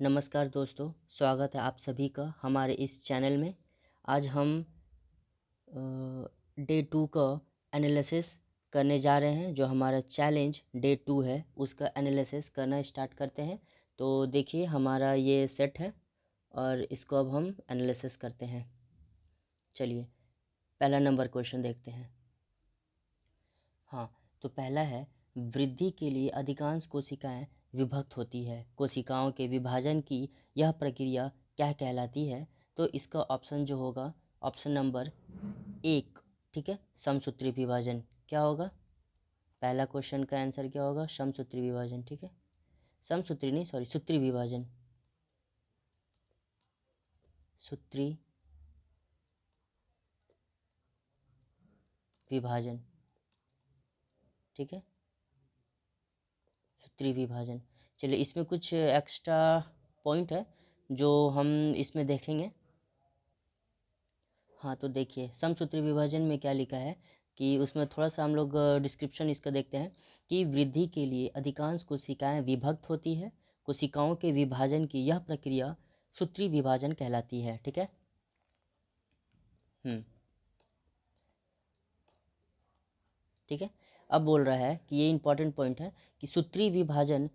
नमस्कार दोस्तों, स्वागत है आप सभी का हमारे इस चैनल में। आज हम डे 2 का एनालिसिस करने जा रहे हैं। जो हमारा चैलेंज डे 2 है उसका एनालिसिस करना स्टार्ट करते हैं। तो देखिए हमारा ये सेट है और इसको अब हम एनालिसिस करते हैं। चलिए पहला नंबर क्वेश्चन देखते हैं। हाँ, तो पहला है, वृद्धि के लिए अधिकांश कोशिकाएं विभक्त होती है। कोशिकाओं के विभाजन की यह प्रक्रिया क्या कहलाती है? तो इसका ऑप्शन जो होगा ऑप्शन नंबर 1, ठीक है, समसूत्री विभाजन। क्या होगा? पहला क्वेश्चन का आंसर क्या होगा? समसूत्री विभाजन, ठीक है। समसूत्री नहीं, सॉरी, सूत्री विभाजन। सूत्री विभाजन, ठीक है, सूत्री विभाजन। चलिए इसमें कुछ एक्स्ट्रा पॉइंट है जो हम इसमें देखेंगे। हाँ, तो देखिए समसूत्री विभाजन में क्या लिखा है कि उसमें थोड़ा सा हम लोग डिस्क्रिप्शन इसका देखते हैं कि वृद्धि के लिए अधिकांश कोशिकाएं विभक्त होती है। कोशिकाओं के विभाजन की यह प्रक्रिया सूत्री विभाजन कहलाती है, ठीक है। ठीक है। अब बोल रहा है कि ये इंपॉर्टेंट पॉइंट है कि सूत्री विभाजन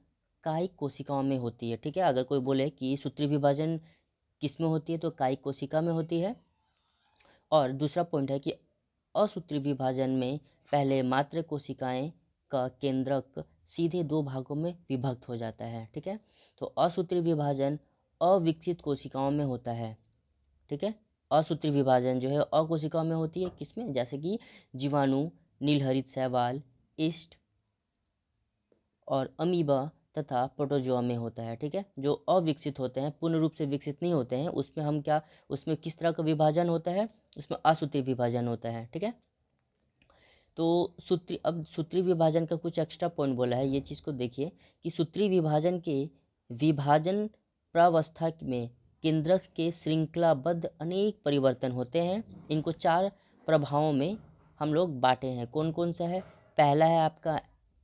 कायिक कोशिकाओं में होती है, ठीक है। अगर कोई बोले कि सूत्री विभाजन किस में होती है तो कायिक कोशिका में होती है। और दूसरा पॉइंट है कि असूत्री विभाजन में पहले मात्र कोशिकाएं का केंद्रक सीधे दो भागों में विभक्त हो जाता है, ठीक है। तो असूत्री विभाजन अविकसित कोशिकाओं में होता है, ठीक है। असूत्री विभाजन जो है अकोशिकाओं में होती है, किसमें? जैसे कि जीवाणु, नीलहरित शैवाल, ईस्ट और अमीबा तथा प्रोटोजोआ में होता है, ठीक है। जो अविकसित होते हैं, पूर्ण रूप से विकसित नहीं होते हैं, उसमें हम क्या, उसमें किस तरह का विभाजन होता है? उसमें असूत्री विभाजन होता है, ठीक है। तो सूत्री, अब सूत्री विभाजन का कुछ एक्स्ट्रा पॉइंट बोला है, ये चीज़ को देखिए कि सूत्री विभाजन के विभाजन प्रावस्था में केंद्रक के श्रृंखलाबद्ध अनेक परिवर्तन होते हैं। इनको 4 प्रभावों में हम लोग बांटे हैं। कौन कौन सा है? पहला है आपका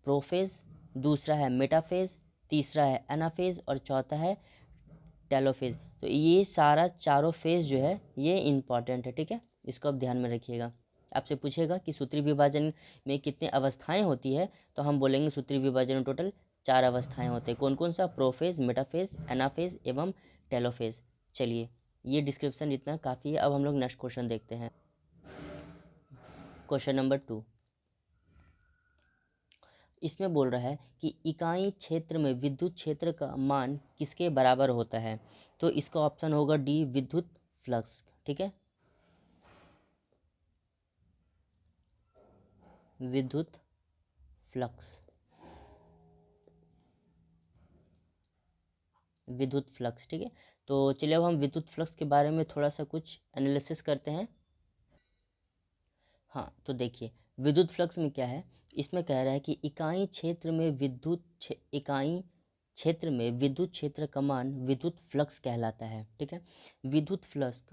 प्रोफेज, दूसरा है मेटाफेज, तीसरा है एनाफेज और चौथा है टेलोफेज। तो ये सारा चारों फेज जो है ये इम्पॉर्टेंट है, ठीक है। इसको आप ध्यान में रखिएगा। आपसे पूछेगा कि सूत्री विभाजन में कितने अवस्थाएं होती है, तो हम बोलेंगे सूत्री विभाजन में टोटल 4 अवस्थाएं होते हैं। कौन कौन सा? प्रोफेज, मेटाफेज, एनाफेज एवं टेलोफेज। चलिए ये डिस्क्रिप्शन इतना काफ़ी है। अब हम लोग नेक्स्ट क्वेश्चन देखते हैं। क्वेश्चन नंबर 2, इसमें बोल रहा है कि इकाई क्षेत्र में विद्युत क्षेत्र का मान किसके बराबर होता है? तो इसका ऑप्शन होगा डी, विद्युत फ्लक्स, ठीक है। विद्युत फ्लक्स, विद्युत फ्लक्स, ठीक है। तो चलिए अब हम विद्युत फ्लक्स के बारे में थोड़ा सा कुछ एनालिसिस करते हैं। हाँ, तो देखिए विद्युत फ्लक्स में क्या है, इसमें कह रहा है कि इकाई क्षेत्र में विद्युत क्षेत्र का मान विद्युत फ्लक्स कहलाता है, ठीक है। विद्युत फ्लक्स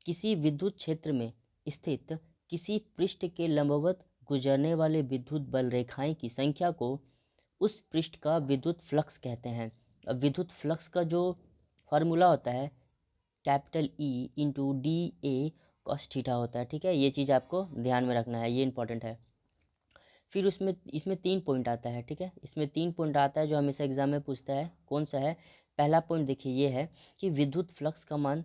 किसी विद्युत क्षेत्र में स्थित किसी पृष्ठ के लंबवत गुजरने वाले विद्युत बल रेखाएं की संख्या को उस पृष्ठ का विद्युत फ्लक्स कहते हैं। अब विद्युत फ्लक्स का जो फार्मूला होता है capital E into D A cos theta होता है, ठीक है। ये चीज़ आपको ध्यान में रखना है, ये इंपॉर्टेंट है। फिर उसमें इसमें 3 पॉइंट आता है, ठीक है। इसमें 3 पॉइंट आता है जो हमेशा एग्जाम में पूछता है। कौन सा है? पहला पॉइंट देखिए ये है कि विद्युत फ्लक्स का मान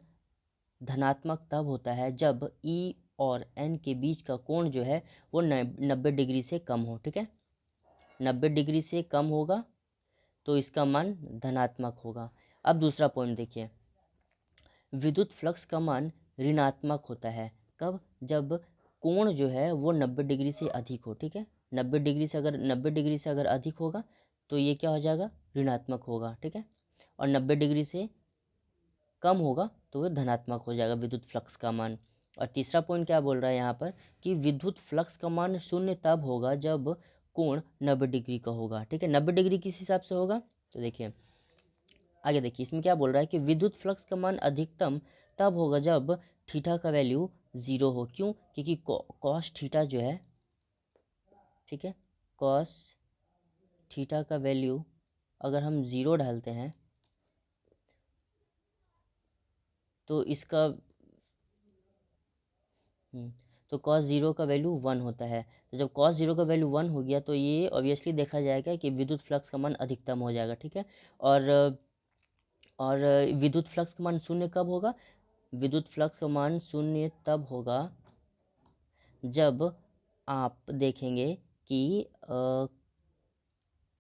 धनात्मक तब होता है जब ई और एन के बीच का कोण जो है वो 90 डिग्री से कम हो, ठीक है। 90 डिग्री से कम होगा तो इसका मान धनात्मक होगा। अब दूसरा पॉइंट देखिए, विद्युत फ्लक्स का मान ऋणात्मक होता है कब? जब कोण जो है वो 90 डिग्री से अधिक हो, ठीक है। 90 डिग्री से अगर अधिक होगा तो ये क्या हो जाएगा? ऋणात्मक होगा, ठीक है। और 90 डिग्री से कम होगा तो वह धनात्मक हो जाएगा विद्युत फ्लक्स का मान। और तीसरा पॉइंट क्या बोल रहा है यहाँ पर कि विद्युत फ्लक्स का मान शून्य तब होगा जब कोण 90 डिग्री का होगा, ठीक है। 90 डिग्री किस हिसाब से होगा? तो देखिए आगे देखिए इसमें क्या बोल रहा है कि विद्युत फ्लक्स का मान अधिकतम तब होगा जब थीटा का वैल्यू 0 हो। क्यों? क्योंकि कॉस थीटा जो है, ठीक है, कॉस थीटा का वैल्यू अगर हम 0 डालते हैं तो इसका तो cos ज़ीरो का वैल्यू 1 होता है। तो जब cos ज़ीरो का वैल्यू 1 हो गया तो ये ऑब्वियसली देखा जाएगा कि विद्युत फ्लक्स का मान अधिकतम हो जाएगा, ठीक है। और और विद्युत फ्लक्स का मान शून्य कब होगा? विद्युत फ्लक्स का मान शून्य तब होगा जब आप देखेंगे कि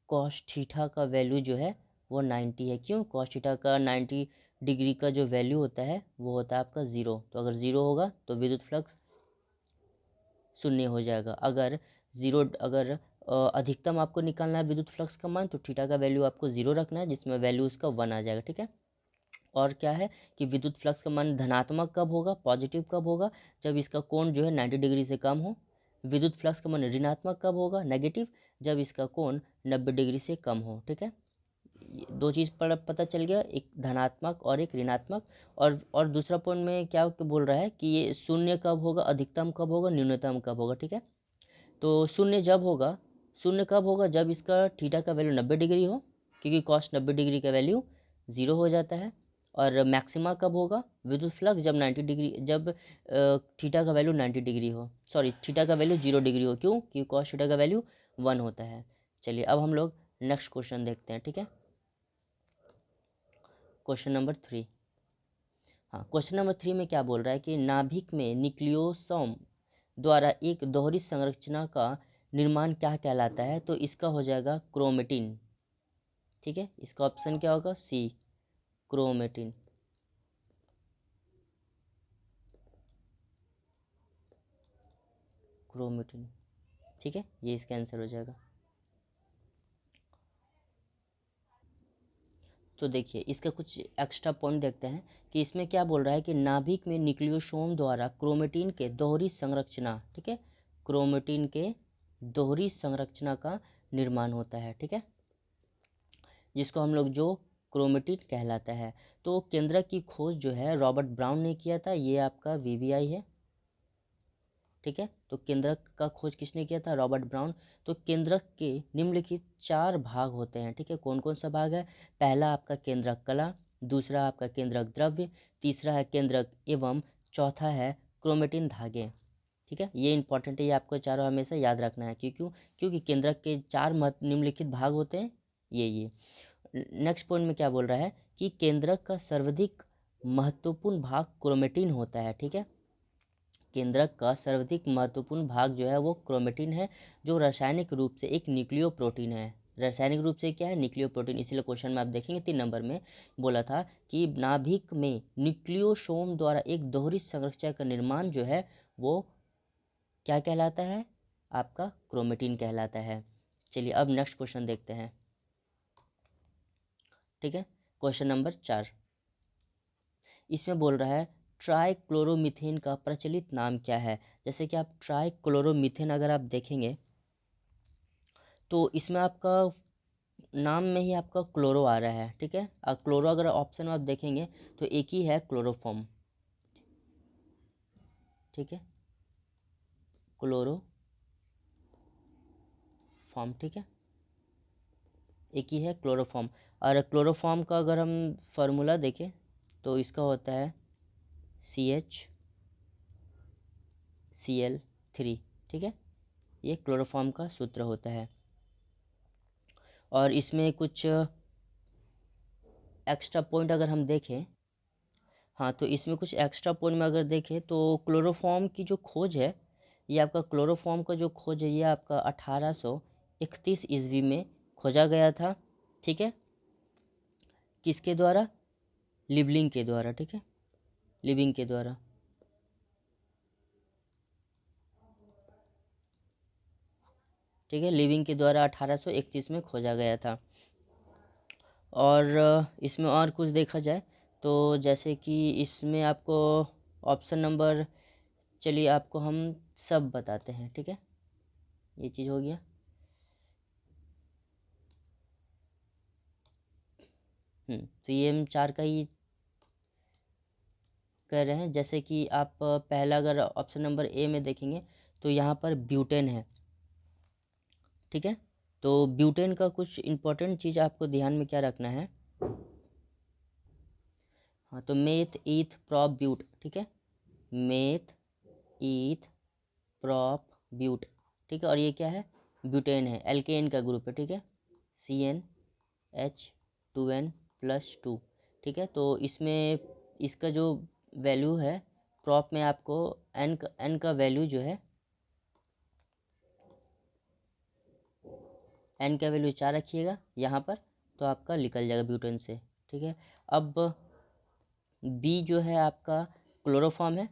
कॉस थीटा का वैल्यू जो है वो 90 है। क्यों? कॉस थीटा का 90 डिग्री का जो वैल्यू होता है वो होता है आपका ज़ीरो। तो अगर ज़ीरो होगा तो विद्युत फ्लक्स शून्य हो जाएगा। अगर अधिकतम आपको निकालना है विद्युत फ्लक्स का मान, तो थीटा का वैल्यू आपको ज़ीरो रखना है, जिसमें वैल्यू उसका 1 आ जाएगा, ठीक है। और क्या है कि विद्युत फ्लक्स का मान धनात्मक कब होगा, पॉजिटिव कब होगा? जब इसका कोण जो है 90 डिग्री से कम हो। विद्युत फ्लक्स का मान ऋणात्मक कब होगा, नेगेटिव, जब इसका कोण 90 डिग्री से कम हो, ठीक है। दो चीज़ पर पता चल गया, एक धनात्मक और एक ऋणात्मक। और दूसरा पॉइंट में क्या बोल रहा है कि ये शून्य कब होगा, अधिकतम कब होगा, न्यूनतम कब होगा, ठीक है। तो शून्य कब होगा? जब इसका थीटा का वैल्यू 90 डिग्री हो, क्योंकि कॉस 90 डिग्री का वैल्यू ज़ीरो हो जाता है। और मैक्सिमा कब होगा विद्युत फ्लक्स? जब 90 डिग्री, जब थीटा का वैल्यू 90 डिग्री हो, सॉरी थीटा का वैल्यू 0 डिग्री हो। क्यों? क्योंकि कॉस थीटा का वैल्यू 1 होता है। चलिए अब हम लोग नेक्स्ट क्वेश्चन देखते हैं, ठीक है। Question number 3। हाँ, क्वेश्चन नंबर 3 में क्या बोल रहा है कि नाभिक में न्यूक्लियोसोम द्वारा एक दोहरी संरचना का निर्माण क्या कहलाता है? तो इसका हो जाएगा क्रोमेटिन, ठीक है। इसका ऑप्शन क्या होगा? सी, क्रोमेटिन। क्रोमेटिन, ठीक है, ये इसका आंसर हो जाएगा। तो देखिए इसका कुछ एक्स्ट्रा पॉइंट देखते हैं कि इसमें क्या बोल रहा है कि नाभिक में न्यूक्लियोसोम द्वारा क्रोमेटिन के दोहरी संरचना, ठीक है, क्रोमेटिन के दोहरी संरचना का निर्माण होता है, ठीक है, जिसको हम लोग जो क्रोमेटिन कहलाता है। तो केंद्रक की खोज जो है रॉबर्ट ब्राउन ने किया था, ये आपका वीवीआई है, ठीक है। तो केंद्रक का खोज किसने किया था? Robert brown. तो केंद्रक के निम्नलिखित 4 भाग होते हैं, ठीक है। कौन कौन सा भाग है? पहला आपका केंद्रक कला, दूसरा आपका केंद्रक द्रव्य, तीसरा है केंद्रक एवं चौथा है क्रोमेटिन धागे, ठीक है। ये इंपॉर्टेंट है, ये आपको चारों हमेशा याद रखना है। क्योंकि केंद्रक के 4 निम्नलिखित भाग होते हैं, ये नेक्स्ट पॉइंट में क्या बोल रहा है कि केंद्रक का सर्वाधिक महत्वपूर्ण भाग क्रोमेटिन होता है, ठीक है। केंद्रक का सर्वाधिक महत्वपूर्ण भाग जो है वो क्रोमेटिन है, जो रासायनिक रूप से एक न्यूक्लियो प्रोटीन है। रासायनिक रूप से क्या है? Nucleo protein. इसीलिए क्वेश्चन में आप देखेंगे 3 नंबर में बोला था कि नाभिक में न्यूक्लियोसोम द्वारा एक दोहरी संरचना का निर्माण जो है वो क्या कहलाता है? आपका क्रोमेटिन कहलाता है। चलिए अब नेक्स्ट क्वेश्चन देखते हैं, ठीक है। क्वेश्चन नंबर 4, इसमें बोल रहा है ट्राइक्लोरोमीथेन का प्रचलित नाम क्या है? जैसे कि आप ट्राइक्लोरोमीथेन अगर आप देखेंगे तो इसमें आपका नाम में ही आपका क्लोरो आ रहा है, ठीक है। क्लोरो अगर ऑप्शन में आप देखेंगे तो एक ही है, क्लोरोफॉर्म, ठीक है, क्लोरोफॉर्म, ठीक है, एक ही है क्लोरोफॉर्म। और क्लोरोफॉर्म का अगर हम फार्मूला देखें तो इसका होता है CH Cl3, ठीक है, ये क्लोरोफॉर्म का सूत्र होता है। और इसमें कुछ एक्स्ट्रा पॉइंट अगर हम देखें, हाँ, तो इसमें कुछ एक्स्ट्रा पॉइंट में अगर देखें तो क्लोरोफॉर्म की जो खोज है, ये आपका क्लोरोफॉर्म का जो खोज है ये आपका 1831 ईस्वी में खोजा गया था, ठीक है। किसके द्वारा? लिबलिंग के द्वारा, ठीक है, लिविंग के द्वारा। ठीक है, लिविंग के द्वारा 1831 में खोजा गया था। और इसमें और कुछ देखा जाए तो जैसे कि इसमें आपको ऑप्शन नंबर, चलिए आपको हम सब बताते हैं, ठीक है, ये चीज़ हो गया। तो ये हम 4 का ही कर रहे हैं। जैसे कि आप पहला अगर ऑप्शन नंबर ए में देखेंगे तो यहाँ पर ब्यूटेन है, ठीक है। तो ब्यूटेन का कुछ इम्पोर्टेंट चीज़ आपको ध्यान में क्या रखना है, हाँ, तो मेथ ईथ प्रॉप ब्यूट, ठीक है, मेथ ईथ प्रॉप ब्यूट, ठीक है। और ये क्या है, ब्यूटेन है, एल्केन का ग्रुप है, ठीक है, CnH2n+2, ठीक है। तो इसमें इसका जो वैल्यू है प्रॉप में, आपको एन का वैल्यू जो है, एन का वैल्यू 4 रखिएगा यहाँ पर, तो आपका निकल जाएगा ब्यूटेन से, ठीक है। अब बी जो है आपका क्लोरोफॉर्म है,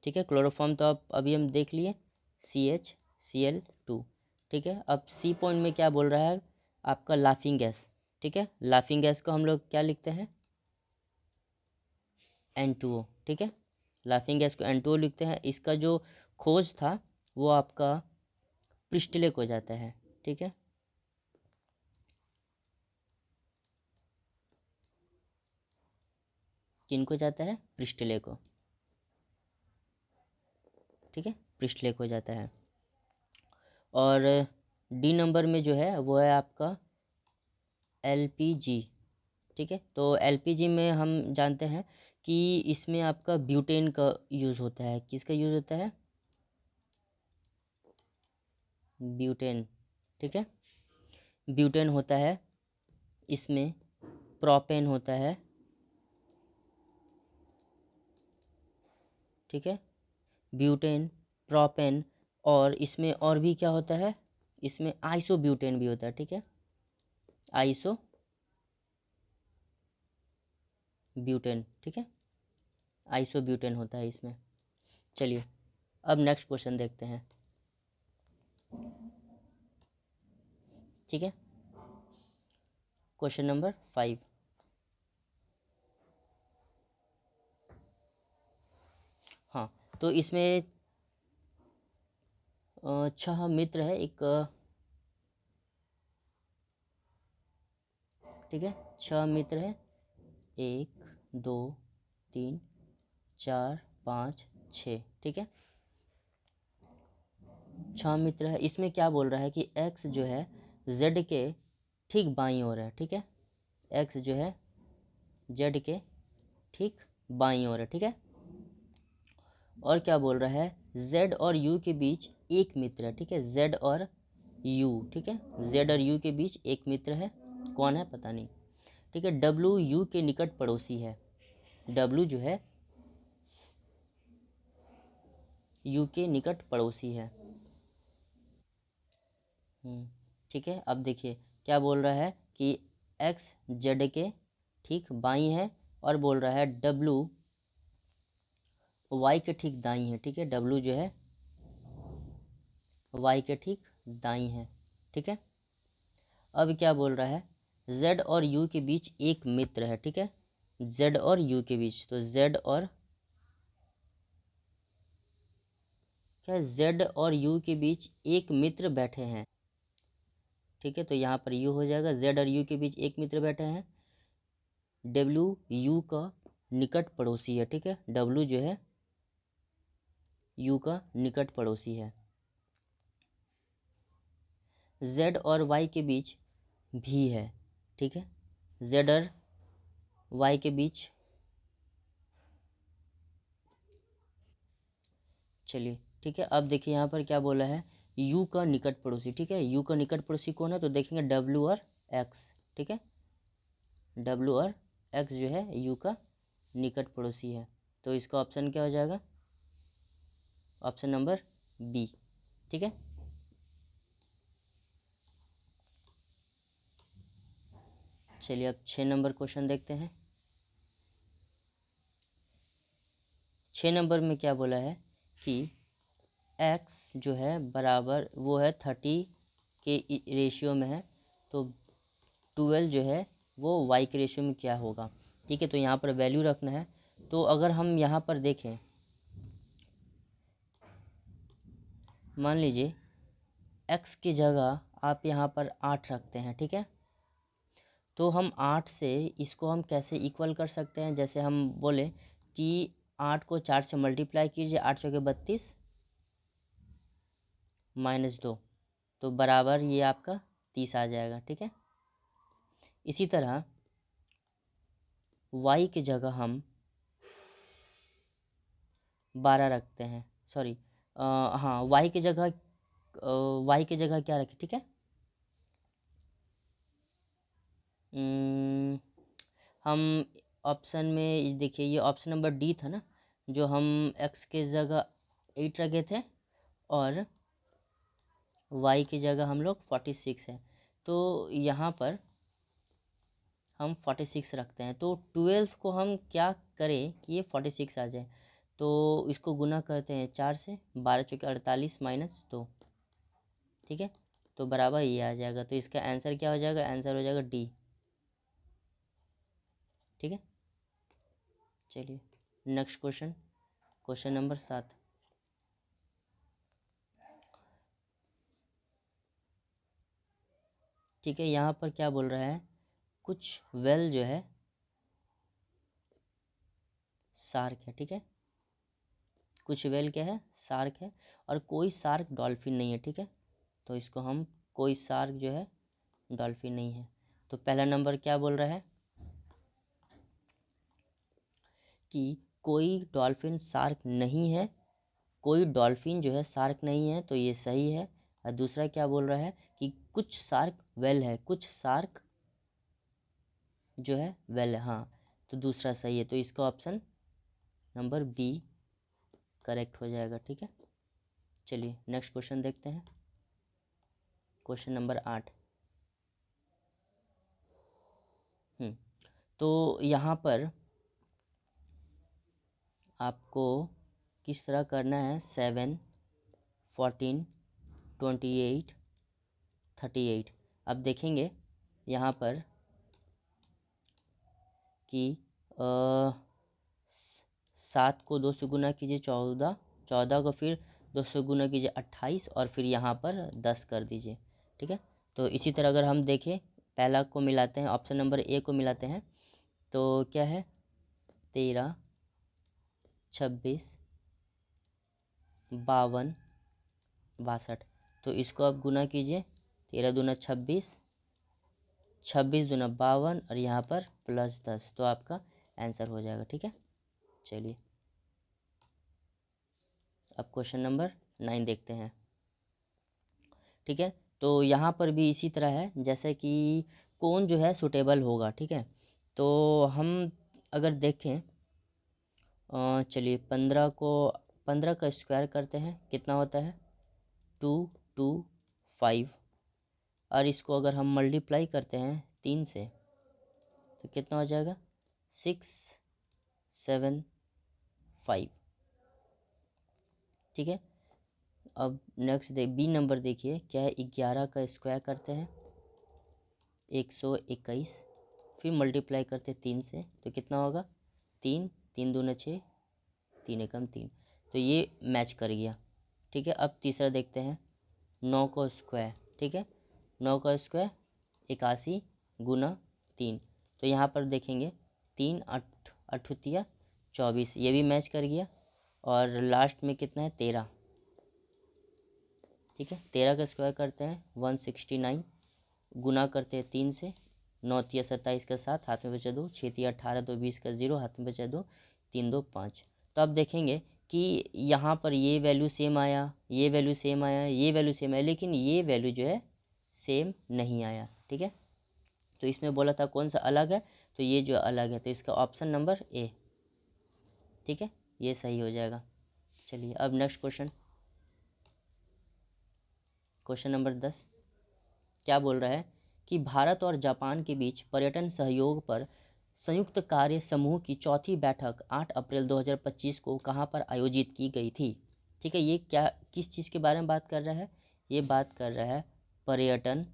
ठीक है। क्लोरोफॉर्म तो अब अभी हम देख लिए, CHCl2, ठीक है। अब सी पॉइंट में क्या बोल रहा है आपका, लाफिंग गैस, ठीक है। लाफिंग गैस को हम लोग क्या लिखते हैं, N2O, ठीक है। लाफिंग गैस को N2O लिखते हैं। इसका जो खोज था वो आपका प्रिस्टले को जाता है, ठीक है। किनको जाता है, प्रिस्टले को, ठीक है, प्रिस्टले को जाता है। और डी नंबर में जो है वो है आपका LPG, ठीक है। तो LPG में हम जानते हैं कि इसमें आपका ब्यूटेन का यूज़ होता है। किसका यूज़ होता है, ब्यूटेन, ठीक है। ब्यूटेन होता है, इसमें प्रोपेन होता है, ठीक है, ब्यूटेन, प्रोपेन, और इसमें और भी क्या होता है, इसमें आइसोब्यूटेन भी होता है, ठीक है, आइसो ब्यूटेन, ठीक है, आइसोब्यूटेन होता है इसमें। चलिए अब नेक्स्ट क्वेश्चन देखते हैं, ठीक है। क्वेश्चन नंबर 5, हाँ, तो इसमें 6 मित्र है एक, ठीक है, 6 मित्र है, 1 2 3 4 5 6, ठीक है, 6 मित्र है। इसमें क्या बोल रहा है कि x जो है z के ठीक बाईं ओर है, ठीक है, x जो है z के ठीक बाईं ओर है, ठीक है। और क्या बोल रहा है, z और u के बीच एक मित्र है, ठीक है, z और u, ठीक है, z और u के बीच एक मित्र है, कौन है पता नहीं, ठीक है। w u के निकट पड़ोसी है, w जो है u के निकट पड़ोसी है, ठीक है। अब देखिए क्या बोल रहा है कि x z के ठीक बाईं है, और बोल रहा है w y के ठीक दाईं है, ठीक है, w जो है y के ठीक दाईं है, ठीक है। अब क्या बोल रहा है, z और u के बीच एक मित्र है, ठीक है, z और u के बीच, तो z और क्या, z और u के बीच एक मित्र बैठे हैं, ठीक है। तो यहाँ पर u हो जाएगा, z और u के बीच एक मित्र बैठे हैं, w u का निकट पड़ोसी है, ठीक है, w जो है u का निकट पड़ोसी है, z और y के बीच भी है, ठीक है, z और y के बीच, चलिए ठीक है। अब देखिए यहाँ पर क्या बोला है, u का निकट पड़ोसी, ठीक है, u का निकट पड़ोसी कौन है, तो देखेंगे w और x, ठीक है, w और x जो है u का निकट पड़ोसी है, तो इसका ऑप्शन क्या हो जाएगा, ऑप्शन नंबर बी, ठीक है। चलिए अब 6 नंबर क्वेश्चन देखते हैं। 6 नंबर में क्या बोला है कि x जो है बराबर वो है 30 के रेशियो में है, तो 12 जो है वो y के रेशियो में क्या होगा, ठीक है। तो यहाँ पर वैल्यू रखना है। तो अगर हम यहाँ पर देखें, मान लीजिए x की जगह आप यहाँ पर 8 रखते हैं, ठीक है, तो हम 8 से इसको हम कैसे इक्वल कर सकते हैं, जैसे हम बोले कि 8 को 4 से मल्टीप्लाई कीजिए, 8 चौके 32 -2, तो बराबर ये आपका 30 आ जाएगा, ठीक है। इसी तरह y की जगह हम 12 रखते हैं, सॉरी, हाँ y की जगह क्या रखें, ठीक है। हम ऑप्शन में देखिए, ये ऑप्शन नंबर डी था ना, जो हम x के जगह 8 रखे थे और y की जगह हम लोग 46 है। तो यहाँ पर हम 46 रखते हैं, तो 12 को हम क्या करें कि ये 46 आ जाए। तो इसको गुना करते हैं 4 से, 12 चौके 48 माइनस 2, ठीक है। तो बराबर ये आ जाएगा, तो इसका आंसर क्या हो जाएगा, आंसर हो जाएगा डी, ठीक है। चलिए नेक्स्ट क्वेश्चन, क्वेश्चन नंबर 7। ठीक है, यहाँ पर क्या बोल रहा है, कुछ वेल जो है शार्क है, ठीक है। कुछ वेल क्या है, शार्क है, और कोई शार्क डॉल्फिन नहीं है, ठीक है। तो इसको हम, कोई शार्क जो है डॉल्फिन नहीं है। तो पहला नंबर क्या बोल रहा है कि कोई डॉल्फिन शार्क नहीं है, कोई डॉल्फिन जो है शार्क नहीं है, तो ये सही है। और दूसरा क्या बोल रहा है कि कुछ शार्क वेल है, कुछ शार्क जो है वेल है, हाँ, तो दूसरा सही है। तो इसका ऑप्शन नंबर बी करेक्ट हो जाएगा, ठीक है। चलिए नेक्स्ट क्वेश्चन देखते हैं, क्वेश्चन नंबर 8। तो यहाँ पर आपको किस तरह करना है, 7, 14, 28, 38। अब देखेंगे यहाँ पर कि 7 को 2 से गुना कीजिए 14, 14 को फिर 2 से गुना कीजिए 28, और फिर यहाँ पर 10 कर दीजिए, ठीक है। तो इसी तरह अगर हम देखें, पहला को मिलाते हैं, ऑप्शन नंबर ए को मिलाते हैं, तो क्या है, 13, 26, 52, 62। तो इसको आप गुना कीजिए, 13 दूना 26, 26 दूना 52, और यहाँ पर प्लस 10, तो आपका आंसर हो जाएगा, ठीक है। चलिए अब क्वेश्चन नंबर 9 देखते हैं, ठीक है। तो यहाँ पर भी इसी तरह है, जैसे कि कौन जो है सुटेबल होगा, ठीक है। तो हम अगर देखें, चलिए 15 का स्क्वायर करते हैं, कितना होता है, 225। और इसको अगर हम मल्टीप्लाई करते हैं 3 से, तो कितना हो जाएगा, 675, ठीक है। अब नेक्स्ट बी नंबर देखिए, क्या है, 11 का स्क्वायर करते हैं 121, फिर मल्टीप्लाई करते हैं 3 से, तो कितना होगा, 3, 3 दूना 6, 3 एकम 3। तो ये मैच कर गया, ठीक है। अब तीसरा देखते हैं, 9 का स्क्वायर, ठीक है, 9 का स्क्वायर 81 गुना 3। तो यहाँ पर देखेंगे 3 8 अठुतिया 24, ये भी मैच कर गया। और लास्ट में कितना है, 13, ठीक है। 13 का स्क्वायर करते हैं 169, गुना करते हैं 3 से, 9 तिया 27 का 7, हाथ में बचा 2, 6 तिया 18, 2 20 का 0, हाथ में बचा 2, 3 2 5। तो अब देखेंगे कि यहाँ पर ये वैल्यू सेम आया, ये वैल्यू सेम आया, ये वैल्यू सेम आया, लेकिन ये वैल्यू जो है सेम नहीं आया, ठीक है। तो इसमें बोला था कौन सा अलग है, तो ये जो अलग है, तो इसका ऑप्शन नंबर ए, ठीक है, ये सही हो जाएगा। चलिए अब नेक्स्ट क्वेश्चन, क्वेश्चन नंबर 10 क्या बोल रहा है कि भारत और जापान के बीच पर्यटन सहयोग पर संयुक्त कार्य समूह की चौथी बैठक 8 अप्रैल 2025 को कहाँ पर आयोजित की गई थी, ठीक है। ये क्या, किस चीज़ के बारे में बात कर रहा है, ये बात कर रहा है पर्यटन,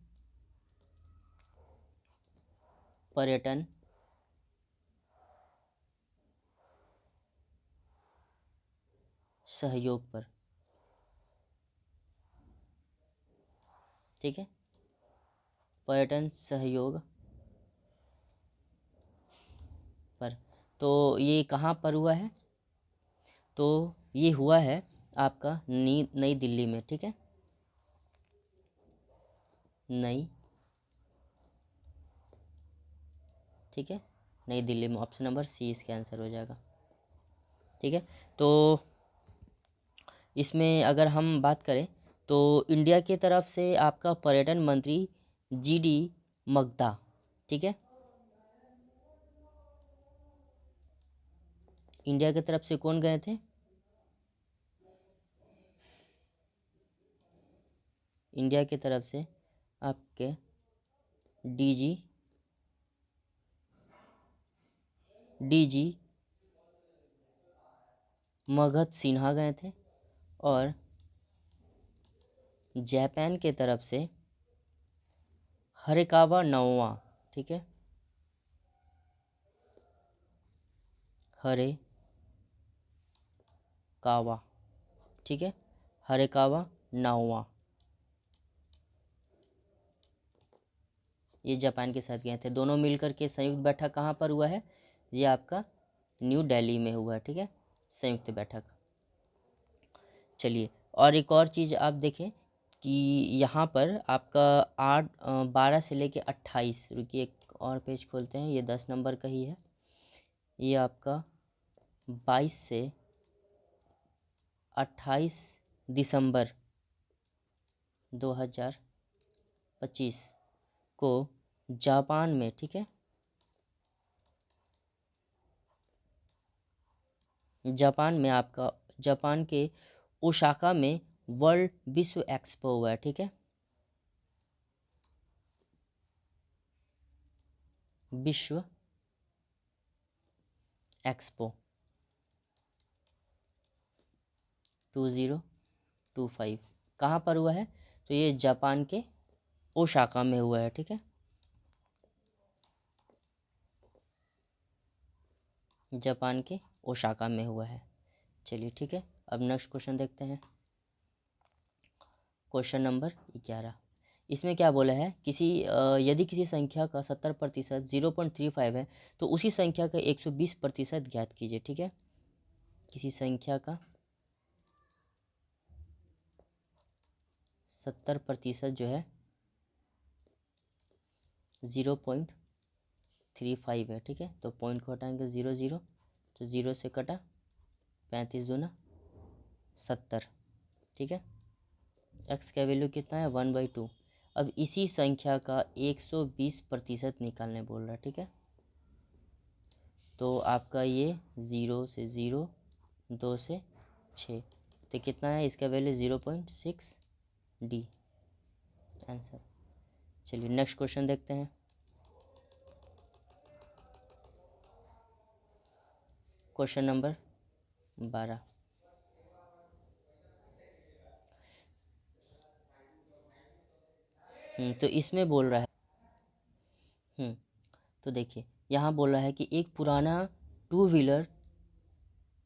पर्यटन सहयोग पर, ठीक है, पर्यटन सहयोग पर। तो ये कहाँ पर हुआ है, तो ये हुआ है आपका नई दिल्ली में, ठीक है, नई, ठीक है, नई दिल्ली में। ऑप्शन नंबर सी इसका आंसर हो जाएगा। ठीक है, तो इसमें अगर हम बात करें तो इंडिया की तरफ से आपका पर्यटन मंत्री जीडी मगधा, ठीक है, इंडिया की तरफ से कौन गए थे? इंडिया की तरफ से आपके डीजी मगध सिन्हा गए थे, और जापान के तरफ से हरेकावा नोवा, ठीक है, हरेकावा, ठीक है, हरेकावा नाओवा, ये जापान के साथ गए थे। दोनों मिलकर के संयुक्त बैठक कहाँ पर हुआ है? ये आपका न्यू दिल्ली में हुआ है। ठीक है, संयुक्त बैठक। चलिए, और एक और चीज़ आप देखें कि यहाँ पर आपका 12 से लेके 28, रुकिए एक और पेज खोलते हैं, ये 10 नंबर का ही है। ये आपका 22 से 28 दिसंबर 2025 को जापान में, ठीक है, जापान के ओसाका में वर्ल्ड विश्व एक्सपो हुआ है। ठीक है, विश्व एक्सपो 2025 कहाँ पर हुआ है? तो ये जापान के ओसाका में हुआ है। ठीक है, जापान के ओसाका में हुआ है। चलिए ठीक है, अब नेक्स्ट क्वेश्चन देखते हैं। क्वेश्चन नंबर 11, इसमें क्या बोला है? यदि किसी संख्या का 70% 0.35 है तो उसी संख्या का 120% ज्ञात कीजिए। ठीक है, किसी संख्या का 70% जो है 0.35 है। ठीक है, तो पॉइंट को हटाएंगे 0 0, तो 0 से कटा 35 दूना 70। ठीक है, एक्स का वैल्यू कितना है? 1/2। अब इसी संख्या का 120% निकालने बोल रहा है। ठीक है, तो आपका ये 0 से 0, 2 से 6, तो कितना है? इसका वैल्यू 0.6 डी आंसर। चलिए नेक्स्ट क्वेश्चन देखते हैं। क्वेश्चन नंबर 12, तो इसमें बोल रहा है, तो देखिए यहाँ बोल रहा है कि एक पुराना टू व्हीलर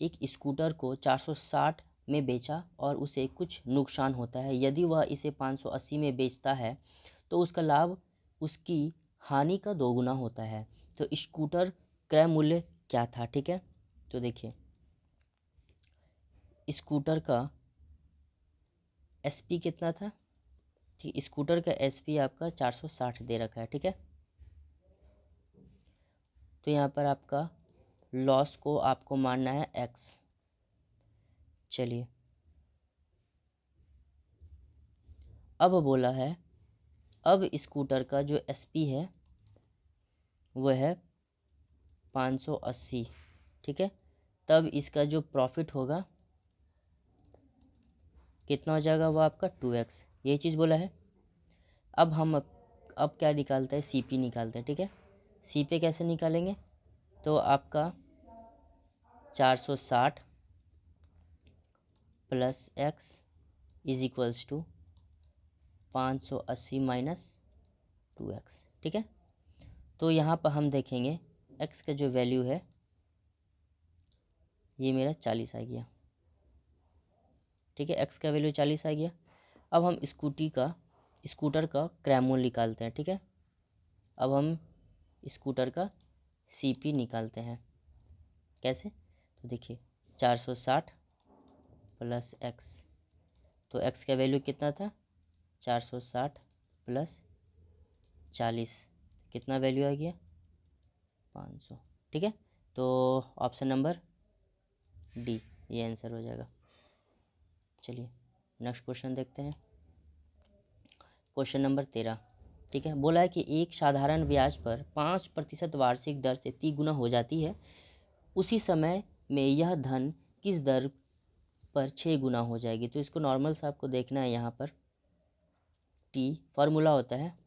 एक स्कूटर को 460 में बेचा और उसे कुछ नुकसान होता है। यदि वह इसे 580 में बेचता है तो उसका लाभ उसकी हानि का दोगुना होता है। तो स्कूटर क्रय मूल्य क्या था? ठीक है, तो देखिए स्कूटर का एसपी कितना था? ठीक, स्कूटर का एसपी आपका 460 दे रखा है। ठीक है, तो यहाँ पर आपका लॉस को आपको मानना है एक्स। चलिए, अब बोला है, अब स्कूटर का जो एसपी है वह है 580। ठीक है, तब इसका जो प्रॉफिट होगा कितना हो जाएगा? वो आपका 2x, यही चीज़ बोला है। अब हम अब क्या निकालते हैं? सीपी निकालते हैं। ठीक है, सीपी कैसे निकालेंगे? तो आपका 460 plus x is equals to 580 minus 2x। ठीक है, तो यहाँ पर हम देखेंगे x का जो वैल्यू है ये मेरा 40 आ गया। ठीक है, x का वैल्यू 40 आ गया। अब हम स्कूटर का क्रय मूल्य निकालते हैं। ठीक है, अब हम स्कूटर का सीपी निकालते हैं। कैसे? तो देखिए 460 प्लस एक्स, तो एक्स का वैल्यू कितना था? 460 प्लस 40, कितना वैल्यू आ गया? 500। ठीक है, तो ऑप्शन नंबर डी ये आंसर हो जाएगा। चलिए नेक्स्ट क्वेश्चन देखते हैं। क्वेश्चन नंबर 13, ठीक है, बोला है कि एक साधारण ब्याज पर 5% वार्षिक दर से 3 गुना हो जाती है, उसी समय में यह धन किस दर पर 6 गुना हो जाएगी। तो इसको नॉर्मल सा आपको देखना है। यहाँ पर टी फार्मूला होता है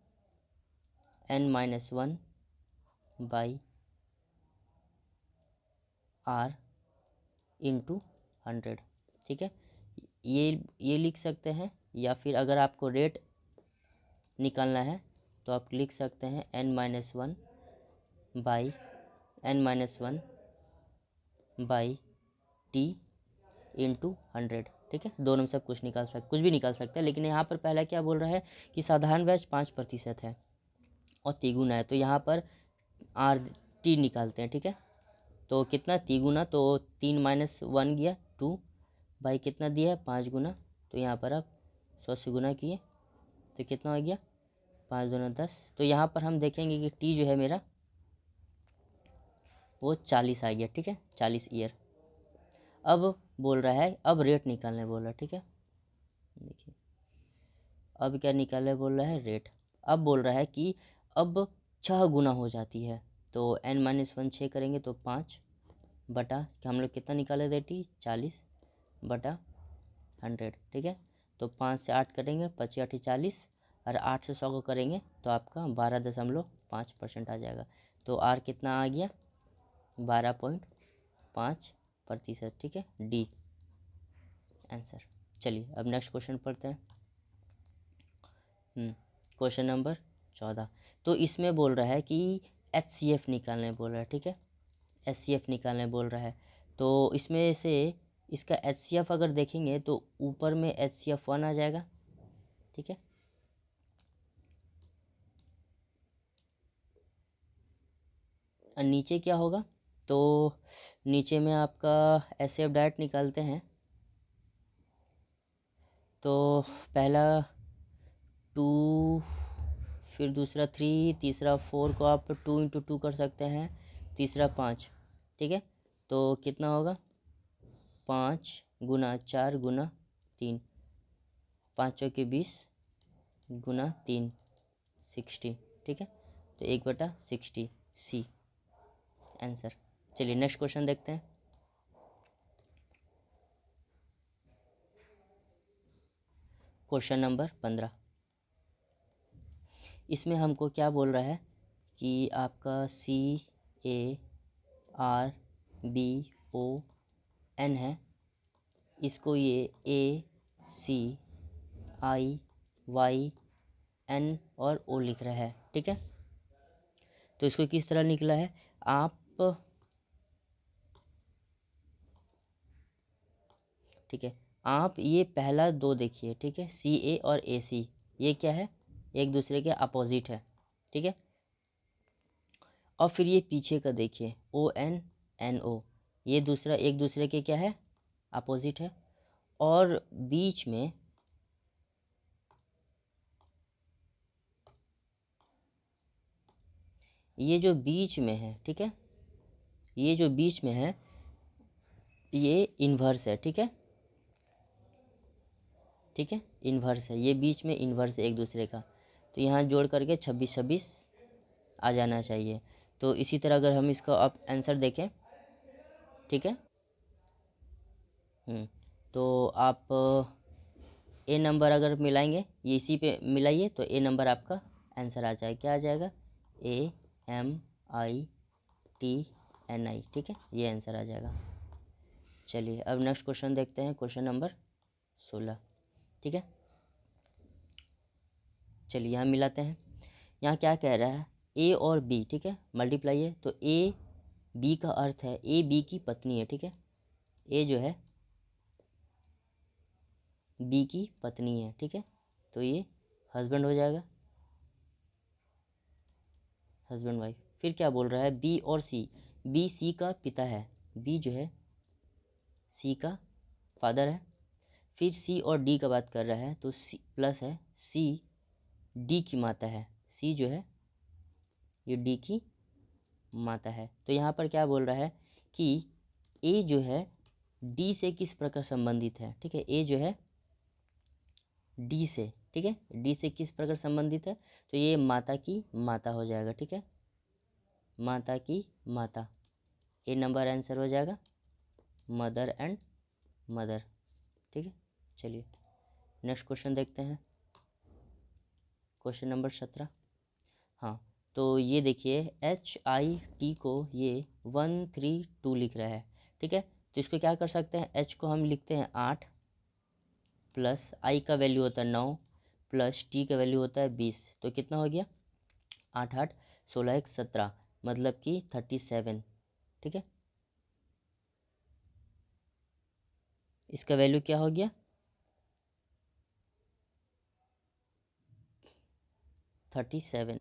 n-1 बाई r इंटू 100, ठीक है, ये लिख सकते हैं, या फिर अगर आपको रेट निकालना है तो आप लिख सकते हैं n-1 by n-1 by T into 100, ठीक है, दोनों में सब कुछ भी निकाल सकते हैं। लेकिन यहाँ पर पहला क्या बोल रहा है कि साधारण ब्याज 5% है और तिगुना है, तो यहाँ पर आर टी निकालते हैं, ठीक है। तो कितना तिगुना, तो 3 - 1 गया 2 बाई कितना दिया है 5 गुना, तो यहाँ पर आप 100 से गुना किए तो कितना हो गया 5 दूना 10। तो यहाँ पर हम देखेंगे कि टी जो है मेरा वो 40 आ गया, ठीक है, 40 ईयर। अब बोल रहा है, अब रेट निकालने बोल रहा है, ठीक है, देखिए अब क्या निकालने बोल रहा है रेट। अब बोल रहा है कि अब 6 गुना हो जाती है, तो n-1 6 करेंगे तो 5 बटा कि हम लोग कितना निकाले थे टी 40 बटा 100, ठीक है। तो 5 से 8 करेंगे 25 8 40, और 8 से 100 को करेंगे तो आपका 12.5% आ जाएगा। तो आर कितना आ गया 12.5%, ठीक है, डी आंसर। चलिए अब नेक्स्ट क्वेश्चन पढ़ते हैं। क्वेश्चन नंबर 14, तो इसमें बोल रहा है कि HCF निकालने बोल रहा है, ठीक है, HCF निकालने बोल रहा है। तो इसमें से इसका HCF अगर देखेंगे तो ऊपर में HCF 1 आ जाएगा, ठीक है, और नीचे क्या होगा, तो नीचे में आपका HCF डायरेक्ट निकालते हैं। तो पहला 2, फिर दूसरा 3, तीसरा 4 को आप 2 × 2 कर सकते हैं, तीसरा 5, ठीक है, तो कितना होगा 5 गुना 4 गुना 3, 5 चौके 20 गुना 3 60, ठीक है, तो 1/60 सी आंसर। चलिए नेक्स्ट क्वेश्चन देखते हैं। क्वेश्चन नंबर 15, इसमें हमको क्या बोल रहा है कि आपका CARBON है, इसको ये ACIYN और O लिख रहा है, ठीक है। तो इसको किस तरह निकला है आप, ठीक है, आप ये पहला 2 देखिए, ठीक है, CA और AC ये क्या है एक दूसरे के अपोजिट है, ठीक है। और फिर ये पीछे का देखिए ONNO ये दूसरा एक दूसरे के क्या है अपोजिट है, और बीच में ये जो बीच में है, ठीक है, ये जो बीच में है ये इन्वर्स है, ठीक है, ठीक है, इन्वर्स है, ये बीच में इन्वर्स है एक दूसरे का, तो यहाँ जोड़ करके 26 26 आ जाना चाहिए। तो इसी तरह अगर हम इसका अब आंसर देखें, ठीक है, तो आप ए नंबर अगर मिलाएंगे ये इसी पे मिलाइए तो ए नंबर आपका आंसर आ जाएगा, क्या आ जाएगा AMITNI, ठीक है, ये आंसर आ जाएगा। चलिए अब नेक्स्ट क्वेश्चन देखते हैं, क्वेश्चन नंबर 16, ठीक है, चलिए यहाँ मिलाते हैं। यहाँ क्या कह रहा है ए और बी, ठीक है, मल्टीप्लाई है, तो ए बी का अर्थ है ए बी की पत्नी है, ठीक है, ए जो है बी की पत्नी है, ठीक है, तो ये हस्बैंड हो जाएगा, हस्बैंड वाइफ। फिर क्या बोल रहा है बी और सी, बी सी का पिता है, बी जो है सी का फादर है। फिर सी और डी का बात कर रहा है तो सी प्लस है, सी डी की माता है, सी जो है ये डी की माता है। तो यहाँ पर क्या बोल रहा है कि ए जो है डी से किस प्रकार संबंधित है, ठीक है। ए जो है डी से, ठीक है, डी से किस प्रकार संबंधित है, तो ये माता की माता हो जाएगा, ठीक है, माता की माता। ए नंबर आंसर हो जाएगा मदर एंड मदर, ठीक है। चलिए नेक्स्ट क्वेश्चन देखते हैं, क्वेश्चन नंबर 17। हाँ, तो ये देखिए HIT को ये 132 लिख रहा है, ठीक है। तो इसको क्या कर सकते हैं, H को हम लिखते हैं 8 प्लस I का वैल्यू होता है 9 प्लस T का वैल्यू होता है 20, तो कितना हो गया 8 8 16 1 17, मतलब कि 37, ठीक है। इसका वैल्यू क्या हो गया 37।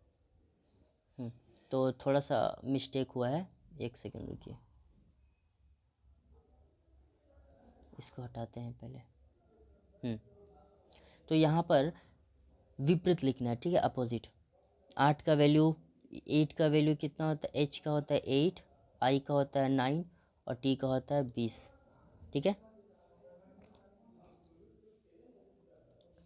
तो थोड़ा सा मिस्टेक हुआ है, एक सेकंड रुकिए, इसको हटाते हैं पहले। तो यहाँ पर विपरीत लिखना है, ठीक है, अपोजिट। 8 का वैल्यू 8 का वैल्यू कितना होता है, H का होता है 8, I का होता है 9 और T का होता है 20, ठीक है,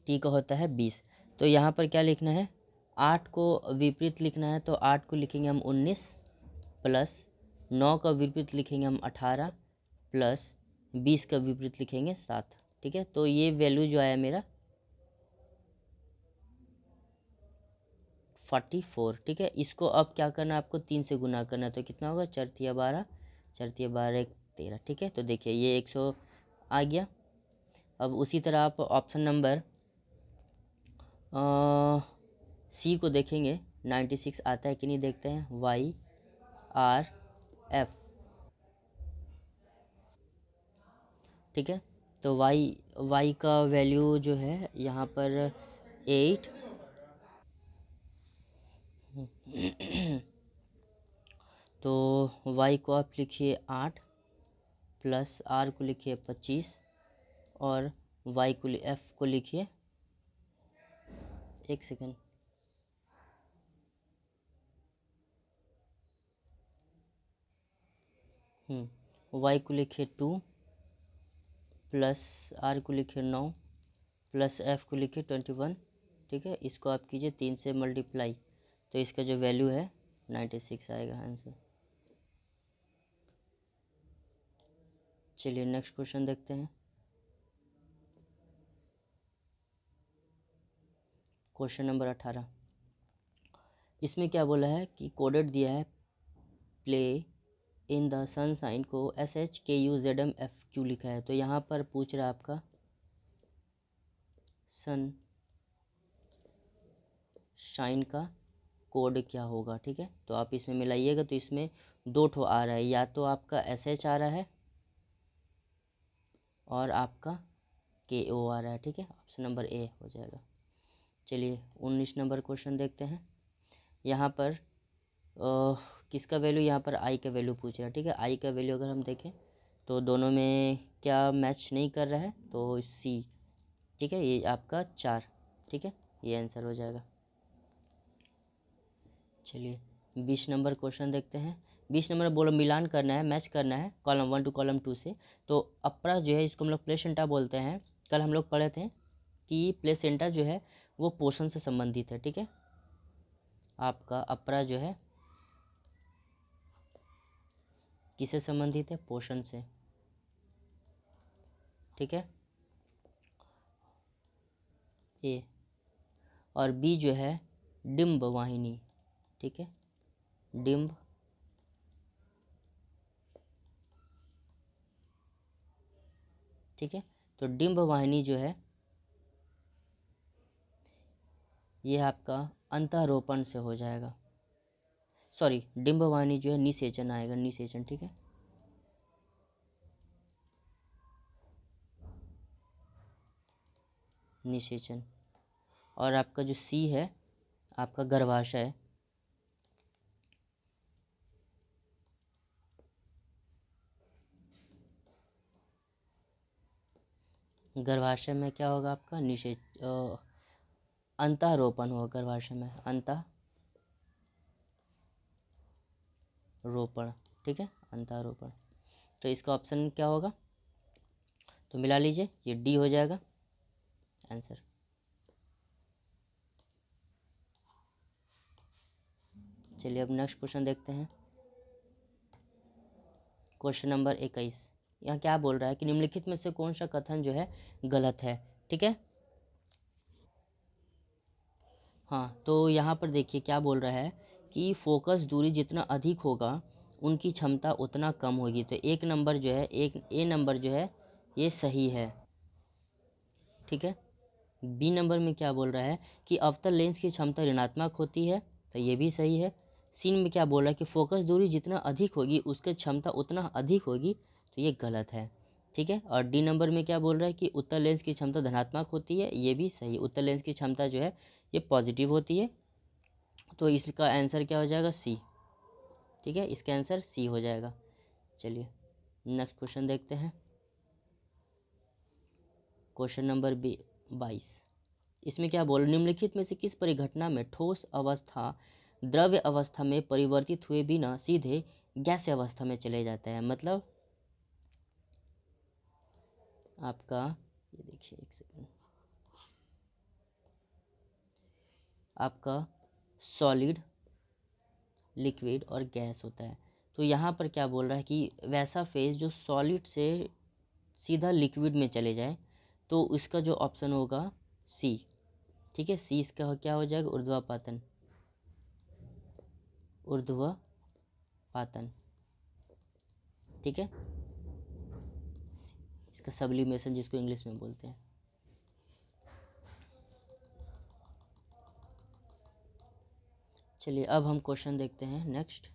T का होता है 20। तो यहाँ पर क्या लिखना है, 8 को विपरीत लिखना है, तो 8 को लिखेंगे हम 19 प्लस 9 का विपरीत लिखेंगे हम 18 प्लस 20 का विपरीत लिखेंगे 7, ठीक है। तो ये वैल्यू जो आया मेरा 44, ठीक है। इसको अब क्या करना है, आपको 3 से गुना करना है, तो कितना होगा 4 तिया 12, 4 तिया 12 1 13, ठीक है। तो देखिए ये 100 आ गया। अब उसी तरह आप ऑप्शन नंबर सी को देखेंगे 96 आता है कि नहीं, देखते हैं, YRF, ठीक है। तो y का वैल्यू जो है यहाँ पर 8, तो y को आप लिखिए 8 प्लस r को लिखिए 25 और y को f को लिखिए, एक सेकेंड, y को लिखिए 2 प्लस r को लिखिए 9 प्लस f को लिखिए 21, ठीक है। इसको आप कीजिए 3 से मल्टीप्लाई, तो इसका जो वैल्यू है 96 आएगा आंसर। चलिए नेक्स्ट क्वेश्चन देखते हैं, क्वेश्चन नंबर 18। इसमें क्या बोला है कि कोडेड दिया है प्ले इन द सनशाइन को SHKUZMFQ लिखा है। तो यहाँ पर पूछ रहा है आपका सन शाइन का कोड क्या होगा, ठीक है। तो आप इसमें मिलाइएगा, तो इसमें 2 ठो आ रहा है, या तो आपका SH आ रहा है और आपका KO आ रहा है, ठीक है। ऑप्शन नंबर ए हो जाएगा। चलिए 19 नंबर क्वेश्चन देखते हैं। यहाँ पर किसका वैल्यू, यहाँ पर आई का वैल्यू पूछ रहा है, ठीक है। आई का वैल्यू अगर हम देखें तो दोनों में क्या मैच नहीं कर रहा है, तो सी, ठीक है, ये आपका 4, ठीक है, ये आंसर हो जाएगा। चलिए 20 नंबर क्वेश्चन देखते हैं। 20 नंबर बोलो मिलान करना है, मैच करना है कॉलम 1 टू कॉलम 2 से। तो अपरा जो है इसको हम लोग प्लेसेंटा बोलते हैं। कल हम लोग पढ़े थे कि प्लेसेंटा जो है वो पोषण से संबंधित है, ठीक है। आपका अपरा जो है किससे संबंधित है, पोषण से, ठीक है, ए। और बी जो है डिम्ब वाहिनी, ठीक है, डिम्ब, ठीक है। तो डिम्ब वाहिनी जो है ये आपका अंतःरोपण से हो जाएगा, सॉरी डिम्ब वाहिनी जो है निषेचन आएगा, निषेचन, ठीक है। निषेचन। और आपका जो सी है आपका गर्भाशय, गर्भाशय में क्या होगा आपका अंतःरोपण होगा, गर्भाशय में रोपण, ठीक है, अंतरोपण। तो इसका ऑप्शन क्या होगा, तो मिला लीजिए, ये डी हो जाएगा आंसर। चलिए अब नेक्स्ट क्वेश्चन देखते हैं। Question number 21। यहाँ क्या बोल रहा है कि निम्नलिखित में से कौन सा कथन जो है गलत है, ठीक है। हाँ, तो यहाँ पर देखिए क्या बोल रहा है कि फोकस दूरी जितना अधिक होगा उनकी क्षमता उतना कम होगी। तो एक नंबर जो है, एक ए नंबर जो है ये सही है, ठीक है। बी नंबर में क्या बोल रहा है कि अवतल लेंस की क्षमता ऋणात्मक होती है, तो ये भी सही है। सी में क्या बोल रहा है कि फोकस दूरी जितना अधिक होगी उसकी क्षमता उतना अधिक होगी, तो ये गलत है, ठीक है। और डी नंबर में क्या बोल रहा है कि उत्तल लेंस की क्षमता धनात्मक होती है, ये भी सही। उत्तल लेंस की क्षमता जो है ये पॉजिटिव होती है, तो इसका आंसर क्या हो जाएगा, सी, ठीक है। इसका आंसर सी हो जाएगा। चलिए नेक्स्ट क्वेश्चन देखते हैं। Question number 22। इसमें क्या बोल, निम्नलिखित में से किस परिघटना में ठोस अवस्था द्रव्य अवस्था में परिवर्तित हुए बिना सीधे गैसीय अवस्था में चले जाता है। मतलब आपका, ये देखिए एक सेकंड, आपका सॉलिड, लिक्विड और गैस होता है। तो यहाँ पर क्या बोल रहा है कि वैसा फेज जो सॉलिड से सीधा लिक्विड में चले जाए, तो इसका जो ऑप्शन होगा सी, ठीक है। सी इसका क्या हो जाएगा, ऊर्ध्वापातन, ऊर्ध्वपातन, ठीक है। इसका सब्लिमेशन जिसको इंग्लिश में बोलते हैं। चलिए अब हम क्वेश्चन देखते हैं नेक्स्ट।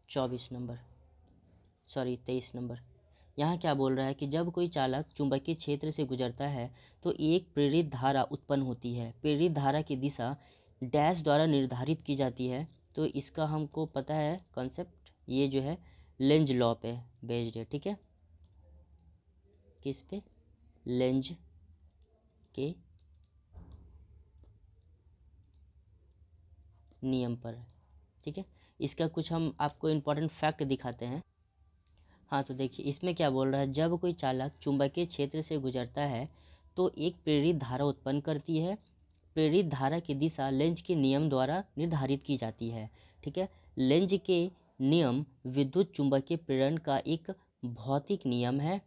24 number, sorry 23 number. यहाँ क्या बोल रहा है कि जब कोई चालक चुंबकीय क्षेत्र से गुजरता है तो एक प्रेरित धारा उत्पन्न होती है। प्रेरित धारा की दिशा डैश द्वारा निर्धारित की जाती है। तो इसका हमको पता है कॉन्सेप्ट, ये जो है लेंज लॉ पे बेस्ड है, ठीक है। किस पे, लेंज के नियम पर, ठीक है। इसका कुछ हम आपको इम्पोर्टेंट फैक्ट दिखाते हैं। हाँ, तो देखिए इसमें क्या बोल रहा है, जब कोई चालक चुंबकीय क्षेत्र से गुजरता है तो एक प्रेरित धारा उत्पन्न करती है। प्रेरित धारा की दिशा लेंज के नियम द्वारा निर्धारित की जाती है, ठीक है। लेंज के नियम विद्युत चुंबकीय प्रेरण का एक भौतिक नियम है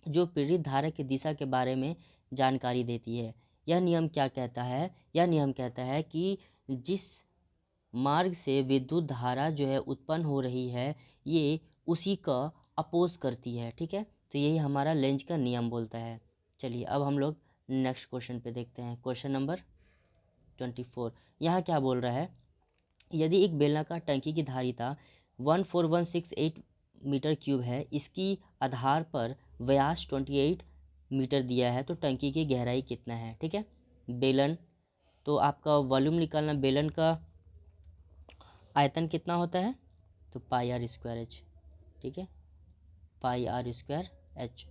जो प्रेरित धारा की दिशा के बारे में जानकारी देती है। यह नियम क्या कहता है, यह नियम कहता है कि जिस मार्ग से विद्युत धारा जो है उत्पन्न हो रही है ये उसी का अपोज करती है, ठीक है। तो यही हमारा लेंज का नियम बोलता है। चलिए अब हम लोग नेक्स्ट क्वेश्चन पे देखते हैं। Question number 24। यहाँ क्या बोल रहा है, यदि एक बेलनाकार टंकी की धारिता 14168 मीटर क्यूब है, इसकी आधार पर व्यास 28 मीटर दिया है, तो टंकी की गहराई कितना है, ठीक है। बेलन, तो आपका वॉल्यूम निकालना, बेलन का आयतन कितना होता है, तो पाई आर स्क्वायर एच, ठीक है, पाई आर स्क्वायर एच।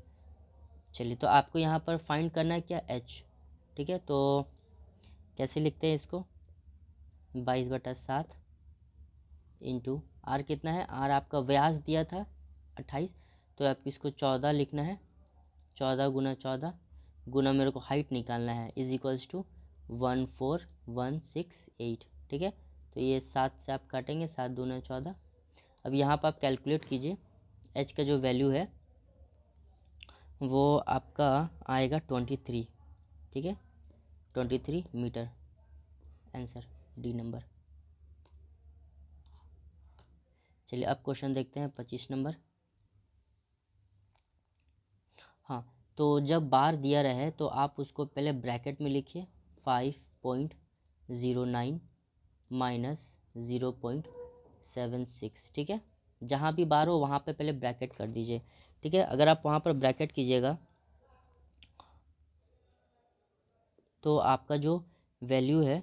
चलिए तो आपको यहाँ पर फाइंड करना है क्या, एच, ठीक है। तो कैसे लिखते हैं इसको, 22/7 इंटू आर कितना है, आर आपका व्यास दिया था 28, तो आपको इसको 14 लिखना है। 14 गुना 14 गुना मेरे को हाइट निकालना है, इज इक्वल्स टू 14168, ठीक है। तो ये 7 से आप काटेंगे, 7 दूना 14। अब यहाँ पर आप कैलकुलेट कीजिए, एच का जो वैल्यू है वो आपका आएगा 23, ठीक है, 23 मीटर, आंसर डी नंबर। चलिए अब क्वेश्चन देखते हैं 25 नंबर। हाँ, तो जब बार दिया रहे तो आप उसको पहले ब्रैकेट में लिखिए, 5.09 माइनस 0.76, ठीक है। जहाँ भी बार हो वहाँ पे पहले ब्रैकेट कर दीजिए, ठीक है। अगर आप वहाँ पर ब्रैकेट कीजिएगा तो आपका जो वैल्यू है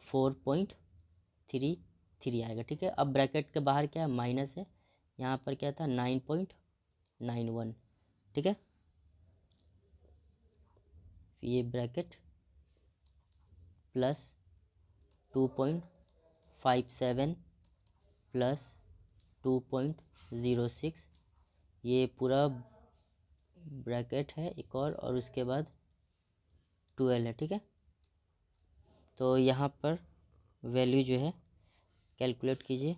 4.33 आएगा, ठीक है। अब ब्रैकेट के बाहर क्या है, माइनस है, यहाँ पर क्या था 9.91, ठीक है। ये ब्रैकेट प्लस 57 प्लस 2.06, ये पूरा ब्रैकेट है एक और उसके बाद 12 है, ठीक है। तो यहाँ पर वैल्यू जो है कैलकुलेट कीजिए,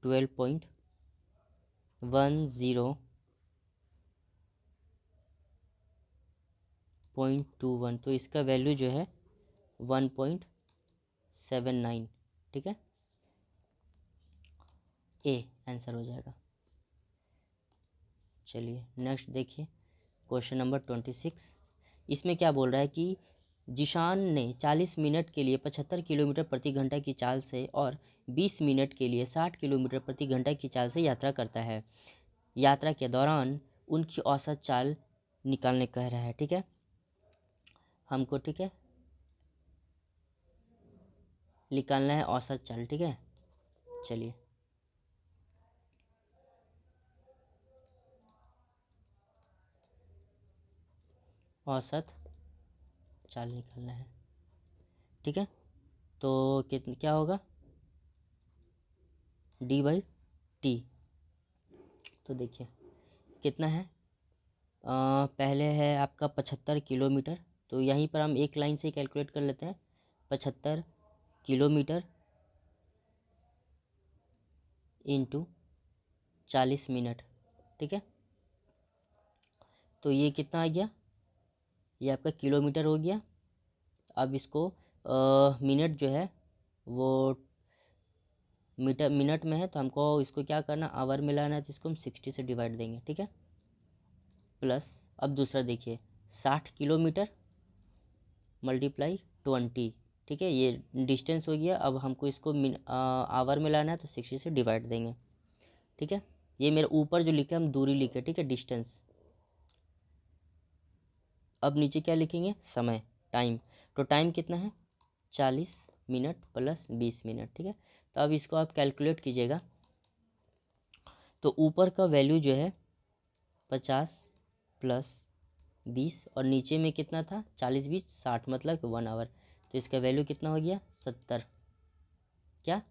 12.10.21, तो इसका वैल्यू जो है 1.79, ठीक है। ए आंसर हो जाएगा। चलिए नेक्स्ट देखिए, क्वेश्चन नंबर 26। इसमें क्या बोल रहा है कि जिशान ने 40 मिनट के लिए 75 किलोमीटर प्रति घंटा की चाल से और 20 मिनट के लिए 60 किलोमीटर प्रति घंटा की चाल से यात्रा करता है। यात्रा के दौरान उनकी औसत चाल निकालने कह रहा है, ठीक है हमको, ठीक है निकालना है औसत चाल, ठीक है। चलिए औसत चाल निकालना है, ठीक है। तो क्या होगा, d/t। तो देखिए कितना है, पहले है आपका 75 किलोमीटर, तो यहीं पर हम एक लाइन से कैलकुलेट कर लेते हैं। 75 किलोमीटर इंटू 40 मिनट, ठीक है। तो ये कितना आ गया, ये आपका किलोमीटर हो गया। अब इसको मिनट जो है वो मीटर मिनट में है, तो हमको इसको क्या करना, आवर में लाना है, तो इसको हम 60 से डिवाइड देंगे, ठीक है। प्लस अब दूसरा देखिए, 60 किलोमीटर मल्टीप्लाई 20, ठीक है, ये डिस्टेंस हो गया। अब हमको इसको आवर में लाना है, तो 60 से डिवाइड देंगे, ठीक है। ये मेरे ऊपर जो लिखे हम दूरी लिखे, ठीक है, डिस्टेंस। अब नीचे क्या लिखेंगे, समय, टाइम। तो टाइम कितना है, 40 मिनट प्लस 20 मिनट, ठीक है। तो अब इसको आप कैलकुलेट कीजिएगा, तो ऊपर का वैल्यू जो है 50 प्लस 20 और नीचे में कितना था, 40 20 60, मतलब 1 आवर। तो इसका वैल्यू कितना हो गया, 70, क्या,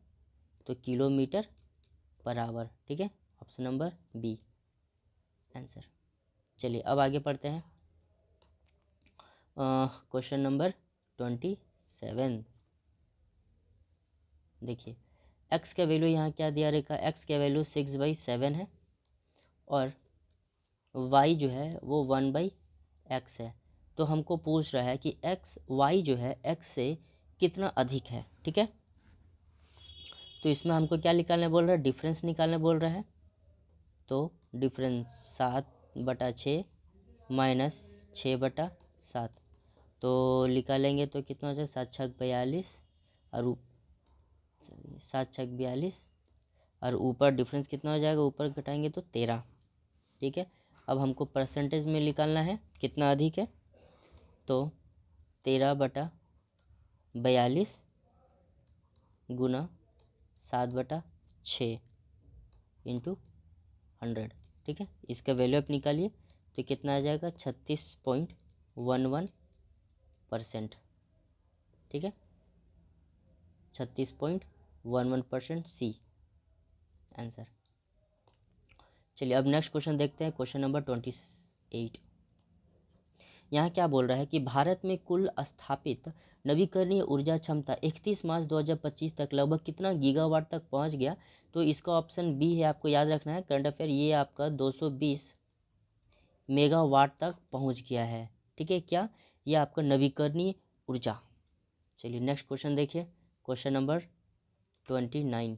तो किलोमीटर पर आवर, ठीक है। Option number B answer. चलिए अब आगे पढ़ते हैं, क्वेश्चन नंबर 27। देखिए x का वैल्यू यहाँ क्या दिया रहेगा, x का वैल्यू 6/7 है और y जो है वो 1/x है। तो हमको पूछ रहा है कि y जो है x से कितना अधिक है, ठीक है। तो इसमें हमको क्या निकालने बोल रहा है, डिफरेंस निकालने बोल रहा है। तो डिफरेंस 7/6 माइनस 6/7, तो निकालेंगे तो कितना हो जाए, 7×6 = 42 और 7×6 = 42 और ऊपर डिफरेंस कितना हो जाएगा, ऊपर घटाएंगे तो 13, ठीक है। अब हमको परसेंटेज में निकालना है कितना अधिक है, तो 13/42 गुना 7/6 इंटू 100, ठीक है। इसका वैल्यू आप निकालिए तो कितना आ जाएगा, 36.11%, ठीक है, 36.11% सी आंसर। चलिए अब नेक्स्ट क्वेश्चन देखते हैं, क्वेश्चन नंबर 28। यहाँ क्या बोल रहा है कि भारत में कुल स्थापित नवीकरणीय ऊर्जा क्षमता 31 मार्च 2025 तक लगभग कितना गीगावाट तक पहुँच गया। तो इसका ऑप्शन बी है, आपको याद रखना है करंट अफेयर, ये आपका 220 मेगावाट तक पहुँच गया है, ठीक है। क्या, ये आपका नवीकरणीय ऊर्जा। चलिए नेक्स्ट क्वेश्चन देखिए, क्वेश्चन नंबर 29।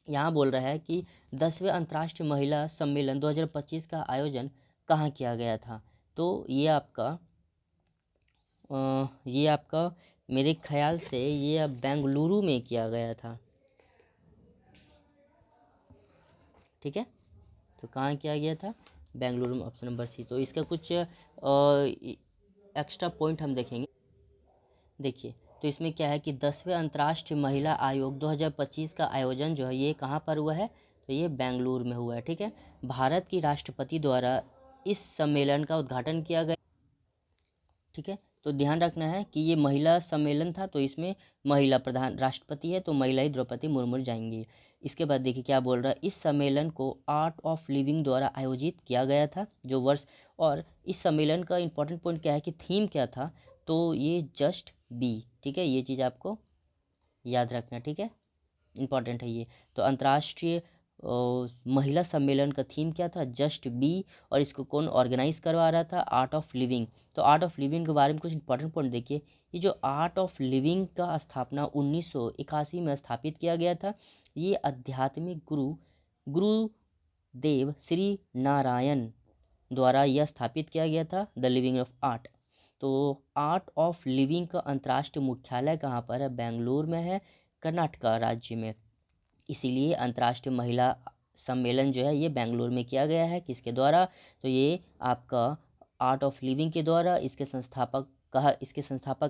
यहाँ बोल रहा है कि 10वें अंतर्राष्ट्रीय महिला सम्मेलन 2025 का आयोजन कहाँ किया गया था। तो ये आपका मेरे ख्याल से ये अब बेंगलुरु में किया गया था, ठीक है। तो कहाँ किया गया था, बेंगलुरु में, ऑप्शन नंबर सी। तो इसका कुछ एक्स्ट्रा पॉइंट हम देखेंगे। देखिए तो इसमें क्या है कि 10वें अंतर्राष्ट्रीय महिला आयोग 2025 का आयोजन जो है ये कहाँ पर हुआ है, तो ये बेंगलुरु में हुआ है, ठीक है। भारत की राष्ट्रपति द्वारा इस सम्मेलन का उद्घाटन किया गया। ठीक है। तो ध्यान रखना है कि ये महिला सम्मेलन था, तो इसमें महिला प्रधान राष्ट्रपति है, तो महिला ही द्रौपदी मुर्मू जाएंगी। इसके बाद देखिए क्या बोल रहा है, इस सम्मेलन को आर्ट ऑफ लिविंग द्वारा आयोजित किया गया था जो वर्ष। और इस सम्मेलन का इंपॉर्टेंट पॉइंट क्या है कि थीम क्या था, तो ये जस्ट बी, ठीक है, ये चीज़ आपको याद रखना, ठीक है, इम्पॉर्टेंट है ये। तो अंतर्राष्ट्रीय महिला सम्मेलन का थीम क्या था, जस्ट बी, और इसको कौन ऑर्गेनाइज करवा रहा था, आर्ट ऑफ लिविंग। तो आर्ट ऑफ लिविंग के बारे में कुछ इंपॉर्टेंट पॉइंट देखिए। ये जो आर्ट ऑफ लिविंग का स्थापना 1981 में स्थापित किया गया था। ये आध्यात्मिक गुरुदेव श्री नारायण द्वारा यह स्थापित किया गया था, द लिविंग ऑफ आर्ट। तो आर्ट ऑफ लिविंग का अंतर्राष्ट्रीय मुख्यालय कहाँ पर है, बेंगलुरु में है, कर्नाटका राज्य में। इसीलिए अंतर्राष्ट्रीय महिला सम्मेलन जो है ये बेंगलुरु में किया गया है, किसके द्वारा, तो ये आपका आर्ट ऑफ लिविंग के द्वारा। इसके संस्थापक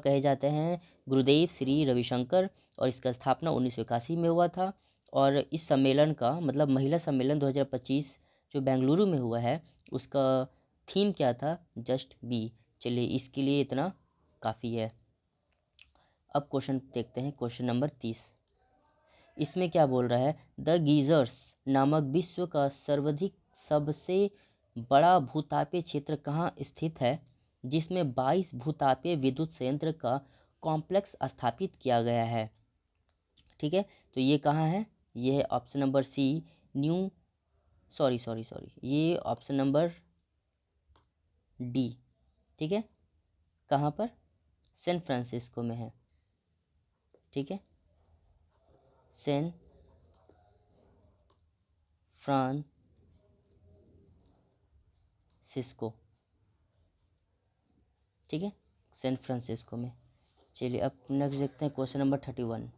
कहे जाते हैं गुरुदेव श्री रविशंकर, और इसका स्थापना 1981 में हुआ था। और इस सम्मेलन का मतलब महिला सम्मेलन 2025 जो बेंगलुरु में हुआ है, उसका थीम क्या था, जस्ट बी। चलिए इसके लिए इतना काफ़ी है। अब क्वेश्चन देखते हैं, क्वेश्चन नंबर 30। इसमें क्या बोल रहा है, द गीजर्स नामक विश्व का सर्वाधिक सबसे बड़ा भूतापीय क्षेत्र कहाँ स्थित है, जिसमें 22 भूतापीय विद्युत संयंत्र का कॉम्प्लेक्स स्थापित किया गया है। ठीक है, तो ये कहाँ है, ये है ऑप्शन नंबर सी, ये ऑप्शन नंबर डी, ठीक है, कहाँ पर, सैन फ्रांसिस्को में है, ठीक है, सैन फ्रांसिस्को, ठीक है, सैन फ्रांसिस्को में। चलिए अब नेक्स्ट देखते हैं क्वेश्चन नंबर 31।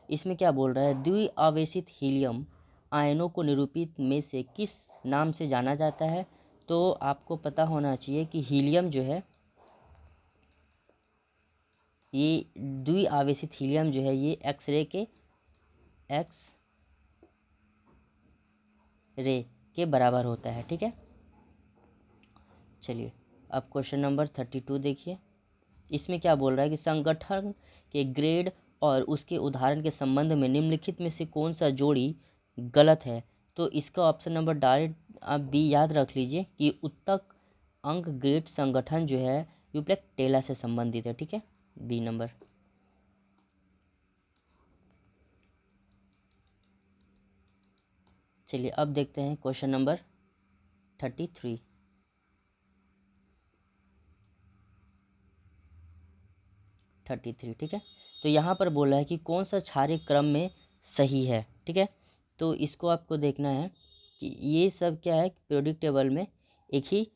इसमें क्या बोल रहा है, द्विआवेशित हीलियम आयनों को निरूपित में से किस नाम से जाना जाता है। तो आपको पता होना चाहिए कि हीलियम जो है, ये द्विआवेशित हीलियम जो है ये एक्स रे के बराबर होता है, ठीक है। चलिए अब क्वेश्चन नंबर 32 देखिए। इसमें क्या बोल रहा है कि संगठन के ग्रेड और उसके उदाहरण के संबंध में निम्नलिखित में से कौन सा जोड़ी गलत है। तो इसका ऑप्शन नंबर डायरेक्ट आप बी याद रख लीजिए कि उत्तक अंक ग्रेड संगठन जो है यूप्लेक टेला से संबंधित है, ठीक है, बी नंबर। चलिए अब देखते हैं क्वेश्चन नंबर 33। ठीक है, तो यहाँ पर बोला है कि कौन सा क्षारीय क्रम में सही है, ठीक है। तो इसको आपको देखना है कि ये सब क्या है, पीरियोडिक टेबल में एक ही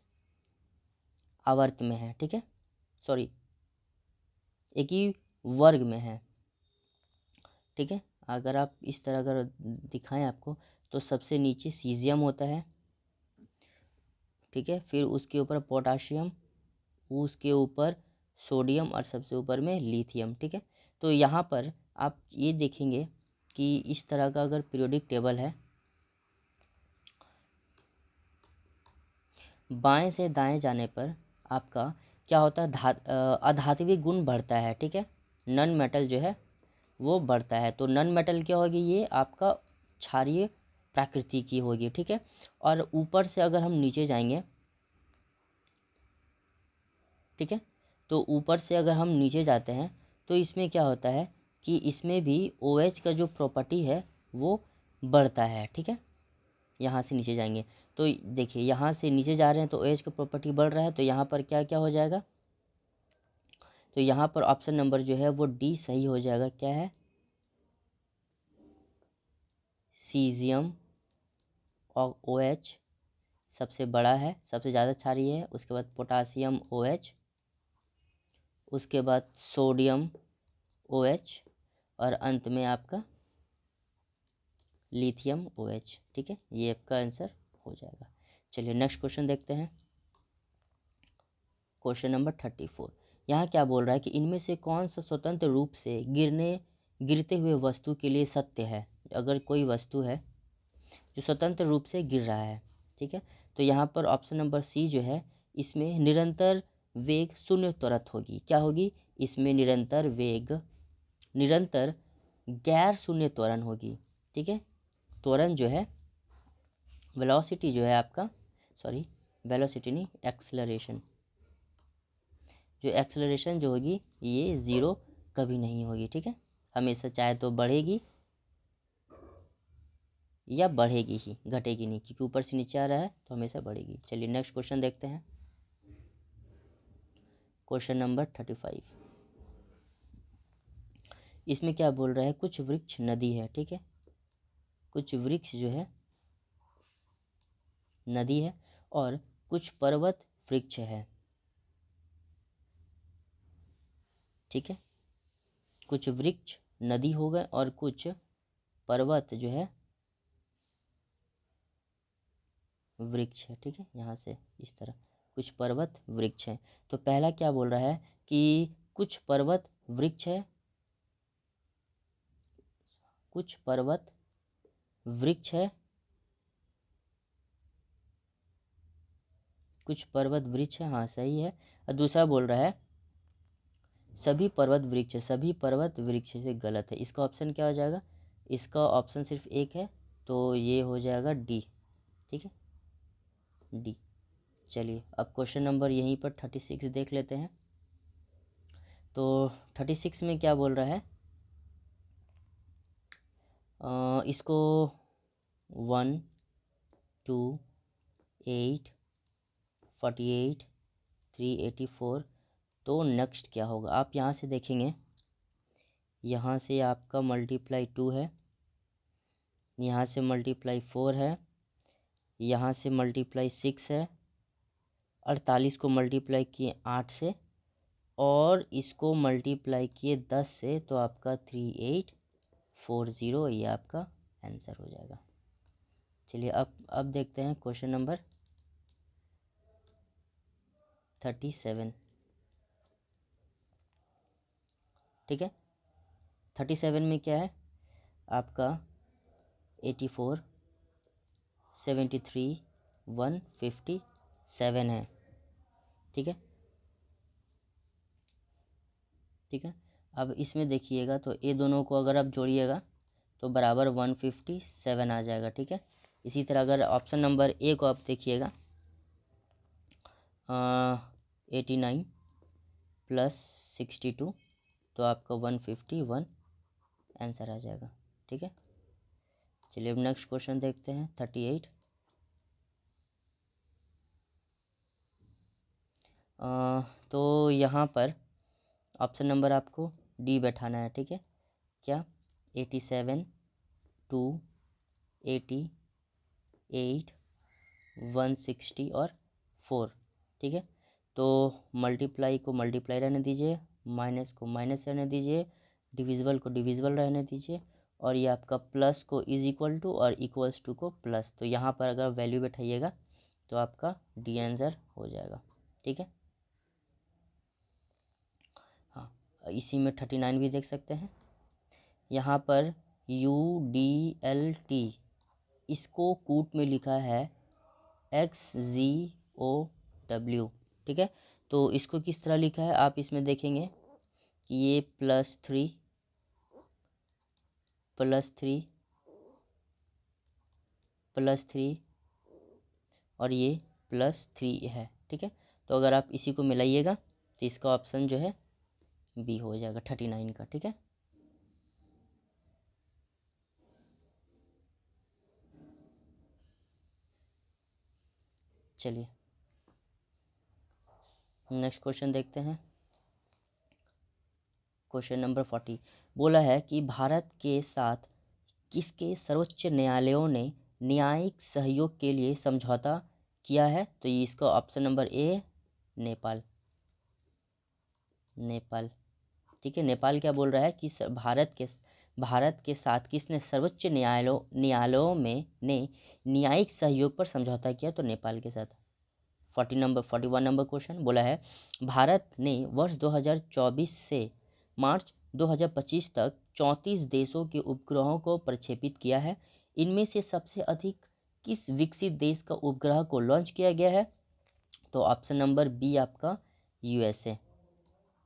आवर्त में है, ठीक है, सॉरी एक ही वर्ग में है, ठीक है। अगर आप इस तरह अगर दिखाएं आपको, तो सबसे नीचे सीजियम होता है, ठीक है, फिर उसके ऊपर पोटाशियम, उसके ऊपर सोडियम, और सबसे ऊपर में लिथियम, ठीक है। तो यहाँ पर आप ये देखेंगे कि इस तरह का अगर पीरियोडिक टेबल है, बाएं से दाएं जाने पर आपका क्या होता है, अधात्विक गुण बढ़ता है, ठीक है, नन मेटल जो है वो बढ़ता है। तो नन मेटल क्या होगी, ये आपका क्षारीय प्रकृति की होगी, ठीक है। और ऊपर से अगर हम नीचे जाएंगे, ठीक है, तो ऊपर से अगर हम नीचे जाते हैं तो इसमें क्या होता है कि इसमें भी OH का जो प्रॉपर्टी है वो बढ़ता है, ठीक है। यहाँ से नीचे जाएंगे तो देखिए, यहाँ से नीचे जा रहे हैं तो OH का प्रॉपर्टी बढ़ रहा है, तो यहाँ पर क्या क्या हो जाएगा, तो यहाँ पर ऑप्शन नंबर जो है वो डी सही हो जाएगा। क्या है, सीजियम और OH सबसे बड़ा है, सबसे ज़्यादा क्षारीय है, उसके बाद पोटासियम OH, उसके बाद सोडियम OH, और अंत में आपका लिथियम OH, ठीक है, ये आपका आंसर हो जाएगा। चलिए नेक्स्ट क्वेश्चन देखते हैं, क्वेश्चन नंबर 34। यहाँ क्या बोल रहा है कि इनमें से कौन सा स्वतंत्र रूप से गिरते हुए वस्तु के लिए सत्य है। अगर कोई वस्तु है जो स्वतंत्र रूप से गिर रहा है, ठीक है, तो यहाँ पर ऑप्शन नंबर सी जो है इसमें निरंतर वेग शून्य त्वरक होगी। क्या होगी? इसमें निरंतर गैर शून्य त्वरण होगी। ठीक है, त्वरण जो है, वेलोसिटी जो है आपका, सॉरी वेलोसिटी नहीं, एक्सेलरेशन, जो एक्सेलरेशन जो होगी ये ज़ीरो कभी नहीं होगी। ठीक है, हमेशा चाहे तो बढ़ेगी या बढ़ेगी ही, घटेगी नहीं, क्योंकि ऊपर से नीचे आ रहा है तो हमेशा बढ़ेगी। चलिए नेक्स्ट क्वेश्चन देखते हैं, क्वेश्चन नंबर 35। इसमें क्या बोल रहा है? कुछ वृक्ष नदी है। ठीक है, कुछ वृक्ष जो है नदी है और कुछ पर्वत वृक्ष है। ठीक है, कुछ वृक्ष नदी हो गए और कुछ पर्वत जो है वृक्ष है। ठीक है, यहाँ से इस तरह कुछ पर्वत वृक्ष है। तो पहला क्या बोल रहा है कि कुछ पर्वत वृक्ष है, कुछ पर्वत वृक्ष है, कुछ पर्वत वृक्ष है, हाँ सही है। और दूसरा बोल रहा है सभी पर्वत वृक्ष है। सभी पर्वत वृक्ष से गलत है। इसका ऑप्शन क्या हो जाएगा? इसका ऑप्शन सिर्फ एक है, तो ये हो जाएगा डी। ठीक है, डी। चलिए अब क्वेश्चन नंबर यहीं पर 36 देख लेते हैं। तो 36 में क्या बोल रहा है? इसको 1, 2, 8, 48, 384, तो नेक्स्ट क्या होगा? आप यहाँ से देखेंगे, यहाँ से आपका मल्टीप्लाई 2 है, यहाँ से मल्टीप्लाई 4 है, यहाँ से मल्टीप्लाई 6 है, 48 को मल्टीप्लाई किए 8 से और इसको मल्टीप्लाई किए 10 से, तो आपका 3840 ये आपका आंसर हो जाएगा। चलिए अब देखते हैं क्वेश्चन नंबर 37। ठीक है, 37 में क्या है आपका? 84, 73, 157 है। ठीक है, ठीक है। अब इसमें देखिएगा तो ये दोनों को अगर आप जोड़िएगा तो बराबर 157 आ जाएगा। ठीक है, इसी तरह अगर ऑप्शन नंबर ए को आप देखिएगा, 89 प्लस 62, तो आपका 151 आंसर आ जाएगा। ठीक है, चलिए अब नेक्स्ट क्वेश्चन देखते हैं 38। तो यहाँ पर ऑप्शन नंबर आपको डी बैठाना है। ठीक है, क्या? 87, 2, 80, 8, 160 और 4। ठीक है, तो मल्टीप्लाई को मल्टीप्लाई रहने दीजिए, माइनस को माइनस रहने दीजिए, डिविजिबल को डिविजिबल रहने दीजिए, और ये आपका प्लस को इज इक्वल टू और इक्वल्स टू को प्लस। तो यहाँ पर अगर वैल्यू बैठाइएगा तो आपका डी आंसर हो जाएगा। ठीक है, हाँ इसी में 39 भी देख सकते हैं। यहाँ पर UDLT, इसको कूट में लिखा है XZOW। ठीक है, तो इसको किस तरह लिखा है आप इसमें देखेंगे कि ये +3 +3 +3 और ये +3 है। ठीक है, तो अगर आप इसी को मिलाइएगा तो इसका ऑप्शन जो है बी हो जाएगा 39 का। ठीक है, चलिए नेक्स्ट क्वेश्चन देखते हैं, क्वेश्चन नंबर 40। बोला है कि भारत के साथ किसके सर्वोच्च न्यायालयों ने न्यायिक सहयोग के लिए समझौता किया है? तो ये इसका option number A, Nepal. Nepal. ठीक है, नेपाल क्या बोल रहा है कि भारत के साथ किसने सर्वोच्च न्यायालयों में ने न्यायिक सहयोग पर समझौता किया? तो नेपाल के साथ। 41 नंबर क्वेश्चन बोला है भारत ने वर्ष 2024 से मार्च 2025 तक 34 देशों के उपग्रहों को प्रक्षेपित किया है। इनमें से सबसे अधिक किस विकसित देश का उपग्रह को लॉन्च किया गया है? तो ऑप्शन नंबर बी आपका यूएसए,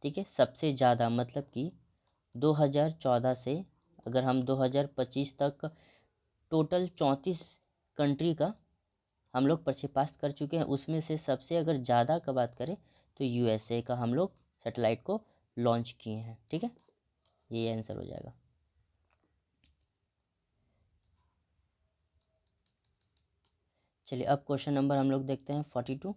ठीक है। सबसे ज़्यादा मतलब कि 2014 से अगर हम 2025 तक टोटल 34 कंट्री का हम लोग पास कर चुके हैं, उसमें से सबसे अगर ज़्यादा का बात करें तो यूएसए का हम लोग सैटेलाइट को लॉन्च किए हैं, ठीक है। ये आंसर हो जाएगा। चलिए अब क्वेश्चन नंबर हम लोग देखते हैं 42।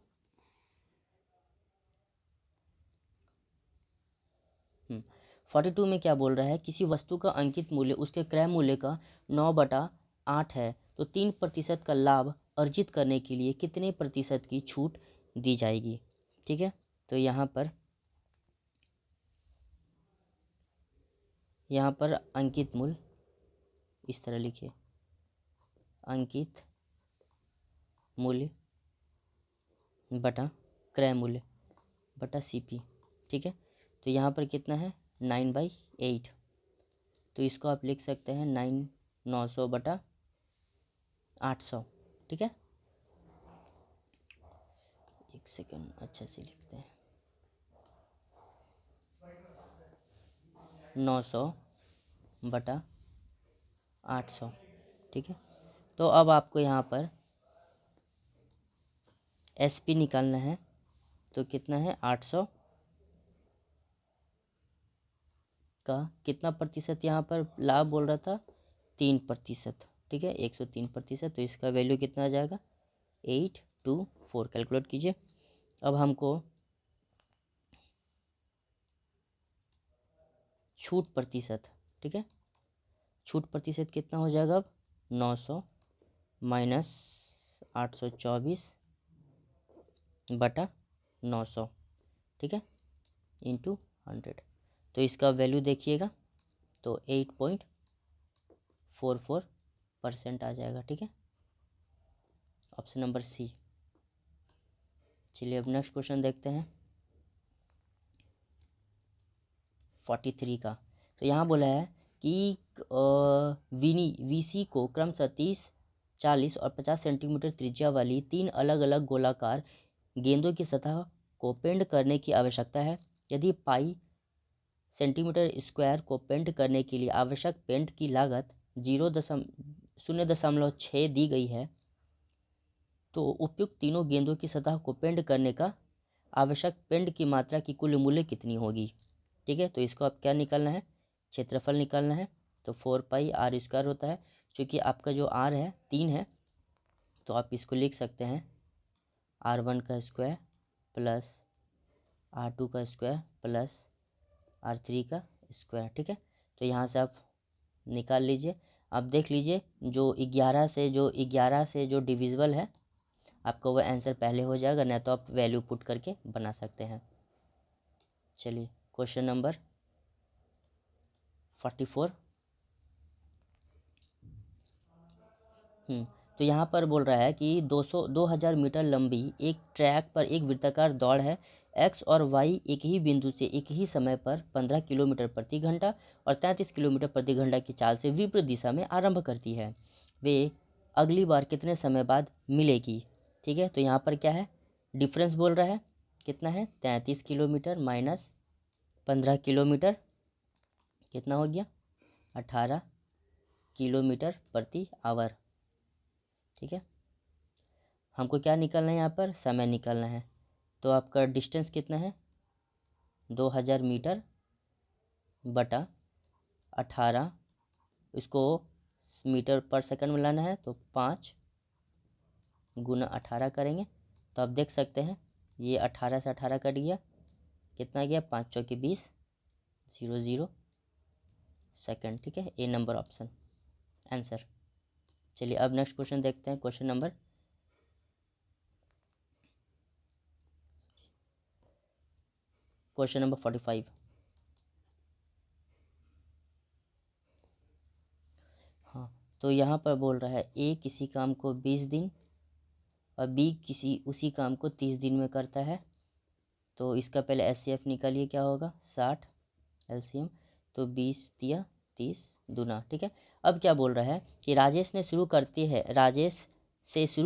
42 में क्या बोल रहा है, किसी वस्तु का अंकित मूल्य उसके क्रय मूल्य का 9/8 है तो 3% का लाभ अर्जित करने के लिए कितने प्रतिशत की छूट दी जाएगी, ठीक है। तो यहाँ पर अंकित मूल्य इस तरह लिखिए, अंकित मूल्य बटा क्रय मूल्य बटा सीपी, ठीक है। तो यहाँ पर कितना है 9/8, तो इसको आप लिख सकते हैं 900 बटा 800, ठीक है। एक सेकेंड अच्छे से लिखते हैं, 900 बटा 800, ठीक है। तो अब आपको यहाँ पर एसपी निकालना है, तो कितना है 800 का कितना प्रतिशत, यहाँ पर लाभ बोल रहा था 3%, ठीक है, 103%। तो इसका वैल्यू कितना आ जाएगा 824, कैलकुलेट कीजिए। अब हमको छूट प्रतिशत, ठीक है, छूट प्रतिशत कितना हो जाएगा अब 900 माइनस 824 बटा 900, ठीक है, इंटू 100। तो इसका वैल्यू देखिएगा तो 8.44% आ जाएगा, ठीक है, ऑप्शन नंबर सी। चलिए अब नेक्स्ट क्वेश्चन देखते हैं 43 का। तो यहाँ बोला है कि वीसी को क्रमशः 30, 40 और 50 सेंटीमीटर त्रिज्या वाली 3 अलग अलग गोलाकार गेंदों की सतह को पेंट करने की आवश्यकता है। यदि पाई सेंटीमीटर स्क्वायर को पेंट करने के लिए आवश्यक पेंट की लागत 0.6 दी गई है, तो उपयुक्त तीनों गेंदों की सतह को पेंट करने का आवश्यक पेंट की मात्रा की कुल मूल्य कितनी होगी, ठीक है। तो इसको आप क्या निकालना है, क्षेत्रफल निकालना है। तो 4πr² होता है, क्योंकि आपका जो r है 3 है, तो आप इसको लिख सकते हैं r1 का स्क्वायर प्लस r2 का स्क्वायर प्लस r3 का स्क्वायर, ठीक है। तो यहाँ से आप निकाल लीजिए। आप देख लीजिए जो 11 से जो डिविजिबल है आपका वो आंसर पहले हो जाएगा, नहीं तो आप वैल्यू पुट करके बना सकते हैं। चलिए क्वेश्चन नंबर 44। तो यहाँ पर बोल रहा है कि 2000 मीटर लंबी एक ट्रैक पर एक वृत्ताकार दौड़ है। एक्स और वाई एक ही बिंदु से एक ही समय पर 15 किलोमीटर प्रति घंटा और 33 किलोमीटर प्रति घंटा की चाल से विपरीत दिशा में आरंभ करती है। वे अगली बार कितने समय बाद मिलेगी, ठीक है। तो यहाँ पर क्या है, डिफरेंस बोल रहा है, कितना है 33 किलोमीटर माइनस 15 किलोमीटर, कितना हो गया 18 किलोमीटर प्रति आवर, ठीक है। हमको क्या निकालना है, यहाँ पर समय निकालना है। तो आपका डिस्टेंस कितना है 2000 मीटर बटा 18, इसको मीटर पर सेकंड में लाना है, तो 5 गुना 18 करेंगे। तो आप देख सकते हैं ये 18 से 18 कट गया, कितना गया 5 चौके 20, 00 सेकंड, ठीक है। ए नंबर ऑप्शन आंसर। चलिए अब नेक्स्ट क्वेश्चन देखते हैं, क्वेश्चन नंबर 45। हाँ, तो यहाँ पर बोल रहा है ए किसी काम को 20 दिन और बी किसी उसी काम को 30 दिन में करता है। तो इसका पहले एचसीएफ निकालिए, क्या होगा 60 एलसीएम, तो 20 तिया 30 दूना, ठीक है। अब क्या बोल रहा है कि राजेश से शुरू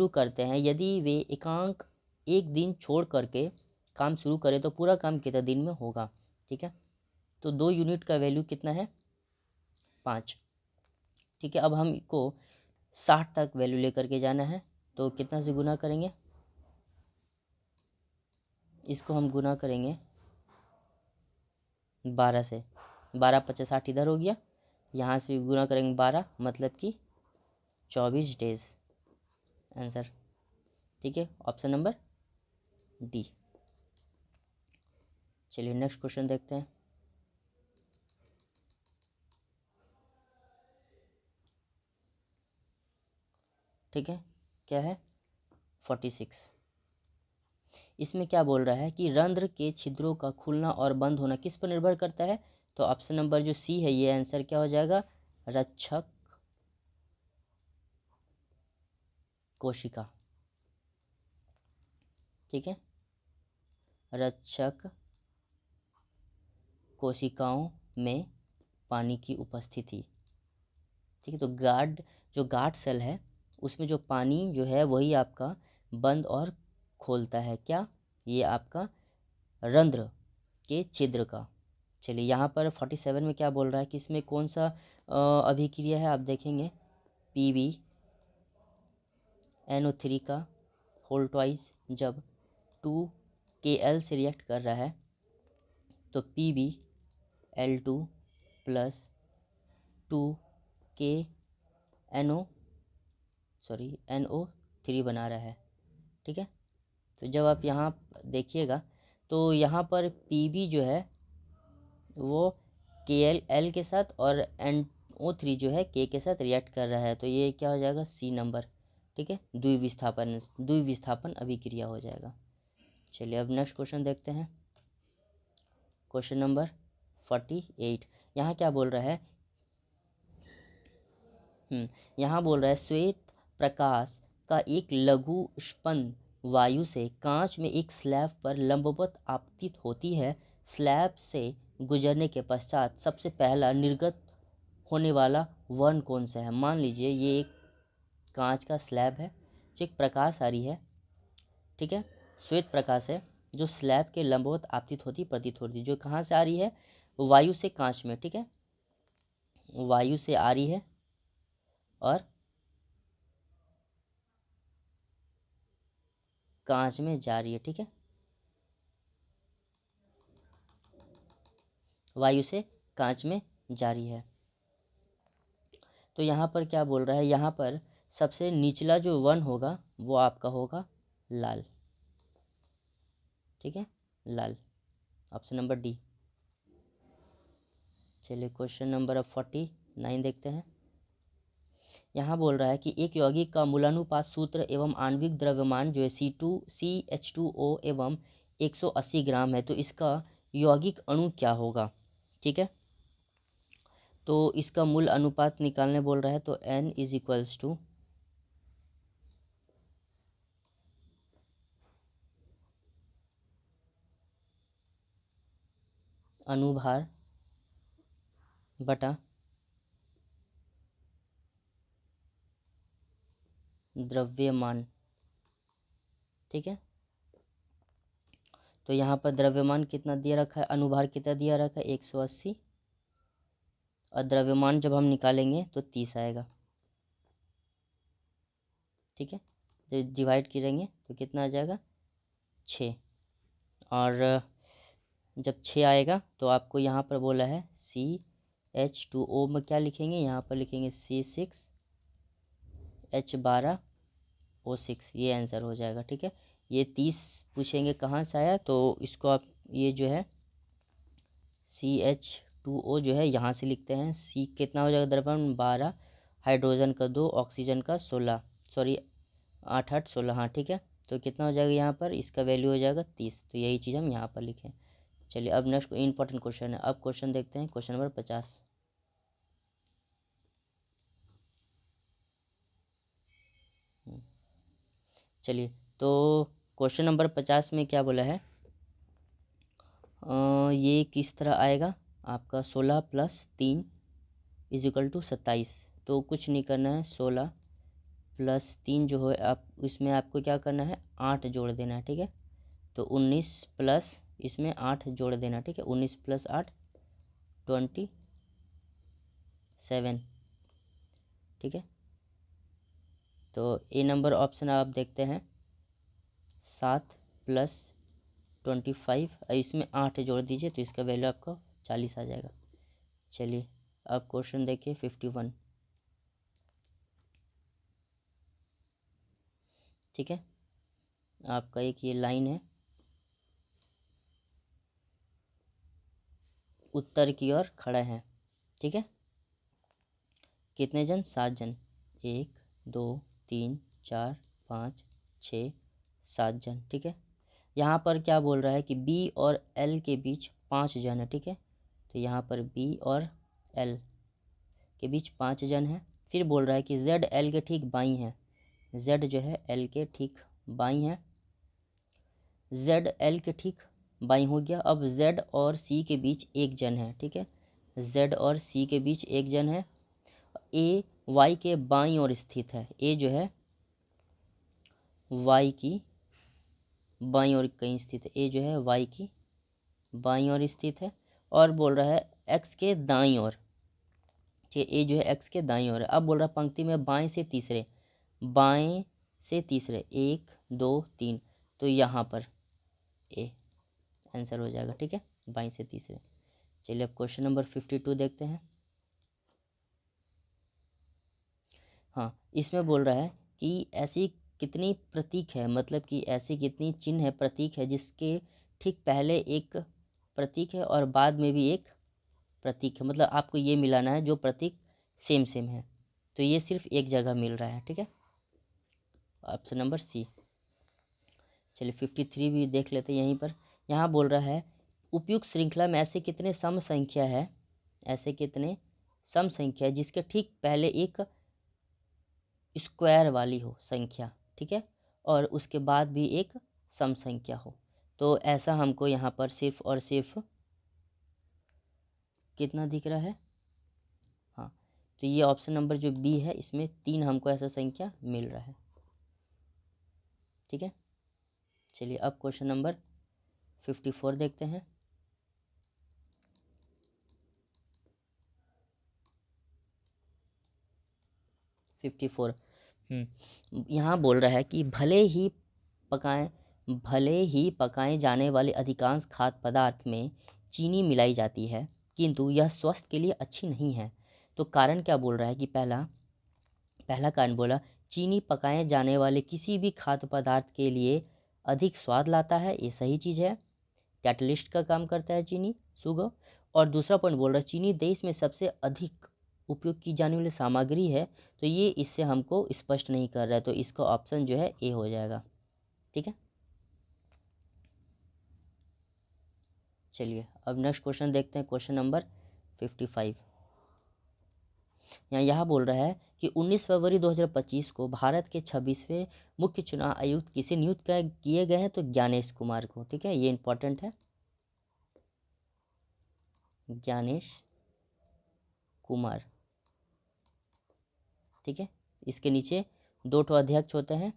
करते हैं, यदि वे एकांक एक दिन छोड़ करके काम शुरू करें तो पूरा काम कितने दिन में होगा। ठीक है, तो 2 यूनिट का वैल्यू कितना है 5। ठीक है, अब हम को 60 तक वैल्यू लेकर के जाना है, तो कितना से गुना करेंगे, इसको हम गुना करेंगे 12 से। 12 50 60 इधर हो गया, यहाँ से भी गुना करेंगे 12, मतलब कि 24 डेज आंसर। ठीक है, ऑप्शन नंबर डी। चलिए नेक्स्ट क्वेश्चन देखते हैं। ठीक है, क्या है 46। इसमें क्या बोल रहा है कि रंध्र के छिद्रों का खुलना और बंद होना किस पर निर्भर करता है, तो ऑप्शन नंबर जो सी है ये आंसर क्या हो जाएगा, रक्षक कोशिका। ठीक है, रक्षक कोशिकाओं में पानी की उपस्थिति। ठीक है, तो जो गार्ड सेल है उसमें जो पानी जो है वही आपका बंद और खोलता है, क्या, ये आपका रंध्र के छिद्र का। चलिए यहाँ पर 47 में क्या बोल रहा है कि इसमें कौन सा अभिक्रिया है, आप देखेंगे PbNO3 का होल ट्वाइस जब 2Kl से रिएक्ट कर रहा है तो PbL2 प्लस 2NO3 बना रहा है। ठीक है, तो जब आप यहाँ देखिएगा तो यहाँ पर Pb जो है वो KL के साथ और NO3 जो है K के साथ रिएक्ट कर रहा है, तो ये क्या हो जाएगा सी नंबर। ठीक है, द्विविस्थापन अभिक्रिया हो जाएगा। चलिए अब नेक्स्ट क्वेश्चन देखते हैं, क्वेश्चन नंबर 48। यहाँ क्या बोल रहा है, यहाँ बोल रहा है श्वेत प्रकाश का एक लघु स्पंद वायु से कांच में एक स्लैब पर लंबवत आपतित होती है। स्लैब से गुजरने के पश्चात सबसे पहला निर्गत होने वाला वर्ण कौन सा है। मान लीजिए ये एक कांच का स्लैब है, जो एक प्रकाश आ रही है, ठीक है, श्वेत प्रकाश है जो स्लैब के लंबवत आपतित होती प्रतीत होती, जो कहाँ से आ रही है, वायु से कांच में। ठीक है, वायु से आ रही है और कांच में जा रही है। ठीक है, वायु से कांच में जा रही है। तो यहाँ पर क्या बोल रहा है, यहाँ पर सबसे निचला जो वर्ण होगा वो आपका होगा लाल। ठीक है, लाल, ऑप्शन नंबर डी। चलिए क्वेश्चन नंबर अब 49 देखते हैं। यहाँ बोल रहा है कि एक यौगिक का मूलानुपात सूत्र एवं आणविक द्रव्यमान जो है CH2O एवं 180 ग्राम है, तो इसका यौगिक अणु क्या होगा। ठीक है, तो इसका मूल अनुपात निकालने बोल रहा है, तो N = अनुभार बटा द्रव्यमान। ठीक है, तो यहाँ पर द्रव्यमान कितना दिया रखा है, अनुभार कितना दिया रखा है 180, और द्रव्यमान जब हम निकालेंगे तो 30 आएगा। ठीक है, जब डिवाइड करेंगे तो कितना आ जाएगा 6, और जब 6 आएगा तो आपको यहाँ पर बोला है CH2O में क्या लिखेंगे, यहाँ पर लिखेंगे C6H12O6, ये आंसर हो जाएगा। ठीक है, ये 30 पूछेंगे कहाँ से आया, तो इसको आप ये जो है CH2O जो है यहाँ से लिखते हैं। C कितना हो जाएगा द्रव्यमान 12, हाइड्रोजन का 2, ऑक्सीजन का 16, सॉरी 8 8 16, हाँ ठीक है, तो कितना हो जाएगा यहाँ पर, इसका वैल्यू हो जाएगा 30, तो यही चीज़ हम यहाँ पर लिखें। चलिए अब नेक्स्ट इंपॉर्टेंट क्वेश्चन है, अब क्वेश्चन देखते हैं, क्वेश्चन नंबर 50। चलिए, तो क्वेश्चन नंबर 50 में क्या बोला है, ये किस तरह आएगा आपका 16 + 3 = 27, तो कुछ नहीं करना है, 16 +3 जो है आप इसमें आपको क्या करना है, 8 जोड़ देना है, ठीक है। तो 19 प्लस इसमें 8 जोड़ देना, ठीक है। 19 + 8 27, ठीक है। तो ए नंबर ऑप्शन आप देखते हैं 7 + 25, इसमें 8 जोड़ दीजिए तो इसका वैल्यू आपको 40 आ जाएगा। चलिए अब क्वेश्चन देखिए 51, ठीक है। आपका एक ये लाइन है, उत्तर की ओर खड़ा है, ठीक है। कितने जन, 7 जन, 1 2 3 4 5 6 7 जन, ठीक है। यहाँ पर क्या बोल रहा है कि बी और एल के बीच 5 जन है, ठीक है। तो यहाँ पर बी और एल के बीच 5 जन है। फिर बोल रहा है कि जेड एल के ठीक बाईं है, जेड जो है एल के ठीक बाईं है, जेड एल के ठीक बाईं हो गया। अब जेड और सी के बीच एक जन है, ठीक है। जेड और सी के बीच एक जन है। ए वाई के बाईं ओर स्थित है, ए जो है वाई की बाईं ओर कहीं स्थित है, ए जो है वाई की बाईं ओर स्थित है। और बोल रहा है एक्स के दाईं ओर, ठीक है। ए जो है एक्स के दाईं ओर है। अब बोल रहा है पंक्ति में बाएं से तीसरे, बाएं से तीसरे 1 2 3, तो यहाँ पर ए आंसर हो जाएगा, ठीक है, बाईं से तीसरे। चलिए अब क्वेश्चन नंबर 52 देखते हैं। हाँ, इसमें बोल रहा है कि ऐसी कितनी प्रतीक है, मतलब कि ऐसी कितनी चिन्ह है, प्रतीक है जिसके ठीक पहले एक प्रतीक है और बाद में भी एक प्रतीक है। मतलब आपको ये मिलाना है जो प्रतीक सेम सेम है, तो ये सिर्फ एक जगह मिल रहा है, ठीक है। Option number C. चलिए 53 भी देख लेते हैं यहीं पर। यहाँ बोल रहा है उपयुक्त श्रृंखला में ऐसे कितने सम संख्या है, ऐसे कितने सम संख्या है जिसके ठीक पहले एक स्क्वायर वाली हो संख्या, ठीक है, और उसके बाद भी एक सम संख्या हो। तो ऐसा हमको यहाँ पर सिर्फ और सिर्फ कितना दिख रहा है, हाँ, तो ये ऑप्शन नंबर जो बी है इसमें 3 हमको ऐसा संख्या मिल रहा है, ठीक है। चलिए अब क्वेश्चन नंबर 54 देखते हैं। फिफ्टी फोर यहाँ बोल रहा है कि भले ही पकाए जाने वाले अधिकांश खाद्य पदार्थ में चीनी मिलाई जाती है, किंतु यह स्वास्थ्य के लिए अच्छी नहीं है। तो कारण क्या बोल रहा है कि पहला कारण बोला चीनी पकाए जाने वाले किसी भी खाद्य पदार्थ के लिए अधिक स्वाद लाता है, ये सही चीज़ है, कैटलिस्ट का काम करता है चीनी, शुगर। और दूसरा पॉइंट बोल रहा है चीनी देश में सबसे अधिक उपयोग की जाने वाली सामग्री है, तो ये इससे हमको स्पष्ट नहीं कर रहा है, तो इसका ऑप्शन जो है ए हो जाएगा, ठीक है। चलिए अब नेक्स्ट क्वेश्चन देखते हैं, क्वेश्चन नंबर 55। यहाँ बोल रहा है कि 19 फरवरी 2025 को भारत के 26वें मुख्य चुनाव आयुक्त किसे नियुक्त किए गए हैं, तो ज्ञानेश कुमार को, ठीक है, ये इंपॉर्टेंट है, ज्ञानेश कुमार, ठीक है। इसके नीचे 2 अध्यक्ष होते हैं,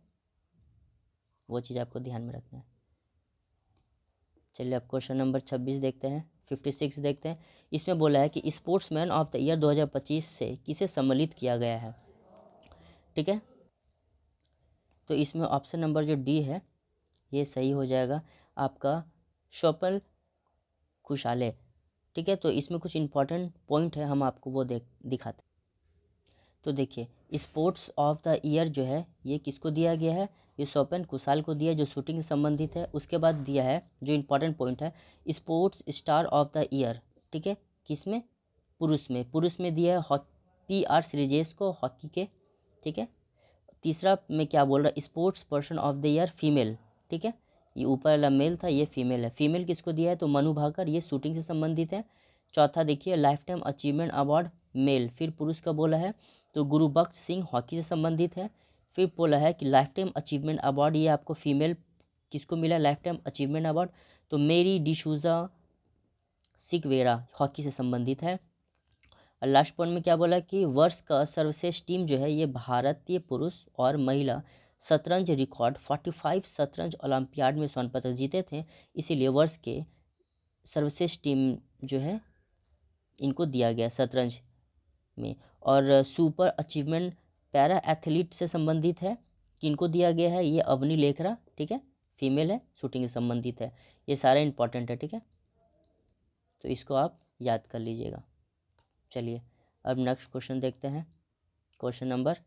वो चीज़ आपको ध्यान में रखना है। चलिए अब क्वेश्चन नंबर 26 देखते हैं, 56 देखते हैं। इसमें बोला है कि स्पोर्ट्समैन ऑफ द ईयर 2025 से किसे सम्मानित किया गया है, ठीक है। तो इसमें ऑप्शन नंबर जो डी है ये सही हो जाएगा आपका, स्वप्न खुशाले, ठीक है। तो इसमें कुछ इंपॉर्टेंट पॉइंट है, हम आपको वो दिखाते। तो देखिए स्पोर्ट्स ऑफ द ईयर जो है ये किसको दिया गया है, ये स्वपन कुशाल को दिया जो शूटिंग से संबंधित है। उसके बाद दिया है जो इंपॉर्टेंट पॉइंट है sports star of the year, ठीक है, किसमें, पुरुष में दिया है PR श्रीजेश को, हॉकी के, ठीक है। तीसरा में क्या बोल रहा है sports person of the year female, ठीक है, ये ऊपर वाला मेल था, ये फीमेल है। फीमेल किसको दिया है, तो मनु भाकर, ये शूटिंग से संबंधित है। चौथा देखिए lifetime achievement award male, फिर पुरुष का बोला है तो गुरुबख्श सिंह हॉकी से संबंधित है। फिर बोला है कि लाइफ टाइम अचीवमेंट अवार्ड ये आपको फीमेल किसको मिला लाइफ टाइम अचीवमेंट अवार्ड, तो मेरी डिसूजा सिकवेरा हॉकी से संबंधित है। और लास्ट पॉइंट में क्या बोला कि वर्ष का सर्वश्रेष्ठ टीम जो है ये भारतीय पुरुष और महिला शतरंज रिकॉर्ड 45 शतरंज ओलंपियाड में स्वर्ण पदक जीते थे, इसीलिए वर्ष के सर्वश्रेष्ठ टीम जो है इनको दिया गया शतरंज में। और सुपर अचीवमेंट पैरा एथलीट से संबंधित है, किनको दिया गया है, ये अवनी लेखरा, ठीक है, फीमेल है, शूटिंग से संबंधित है। ये सारा इंपॉर्टेंट है, ठीक है, तो इसको आप याद कर लीजिएगा। चलिए अब नेक्स्ट क्वेश्चन देखते हैं, क्वेश्चन नंबर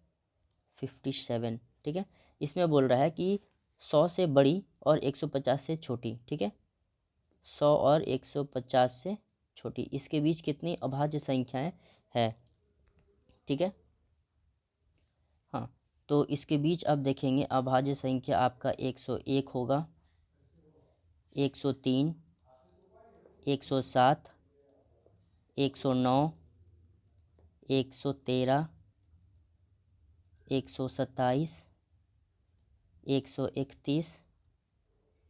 57, ठीक है। इसमें बोल रहा है कि 100 से बड़ी और 150 से छोटी, ठीक है, 100 और 150 से छोटी, इसके बीच कितनी अभाज्य संख्याएं हैं, ठीक है। हाँ, तो इसके बीच आप देखेंगे अभाज्य संख्या आपका 101 होगा, 103, 107, 109, 113, 127, 131,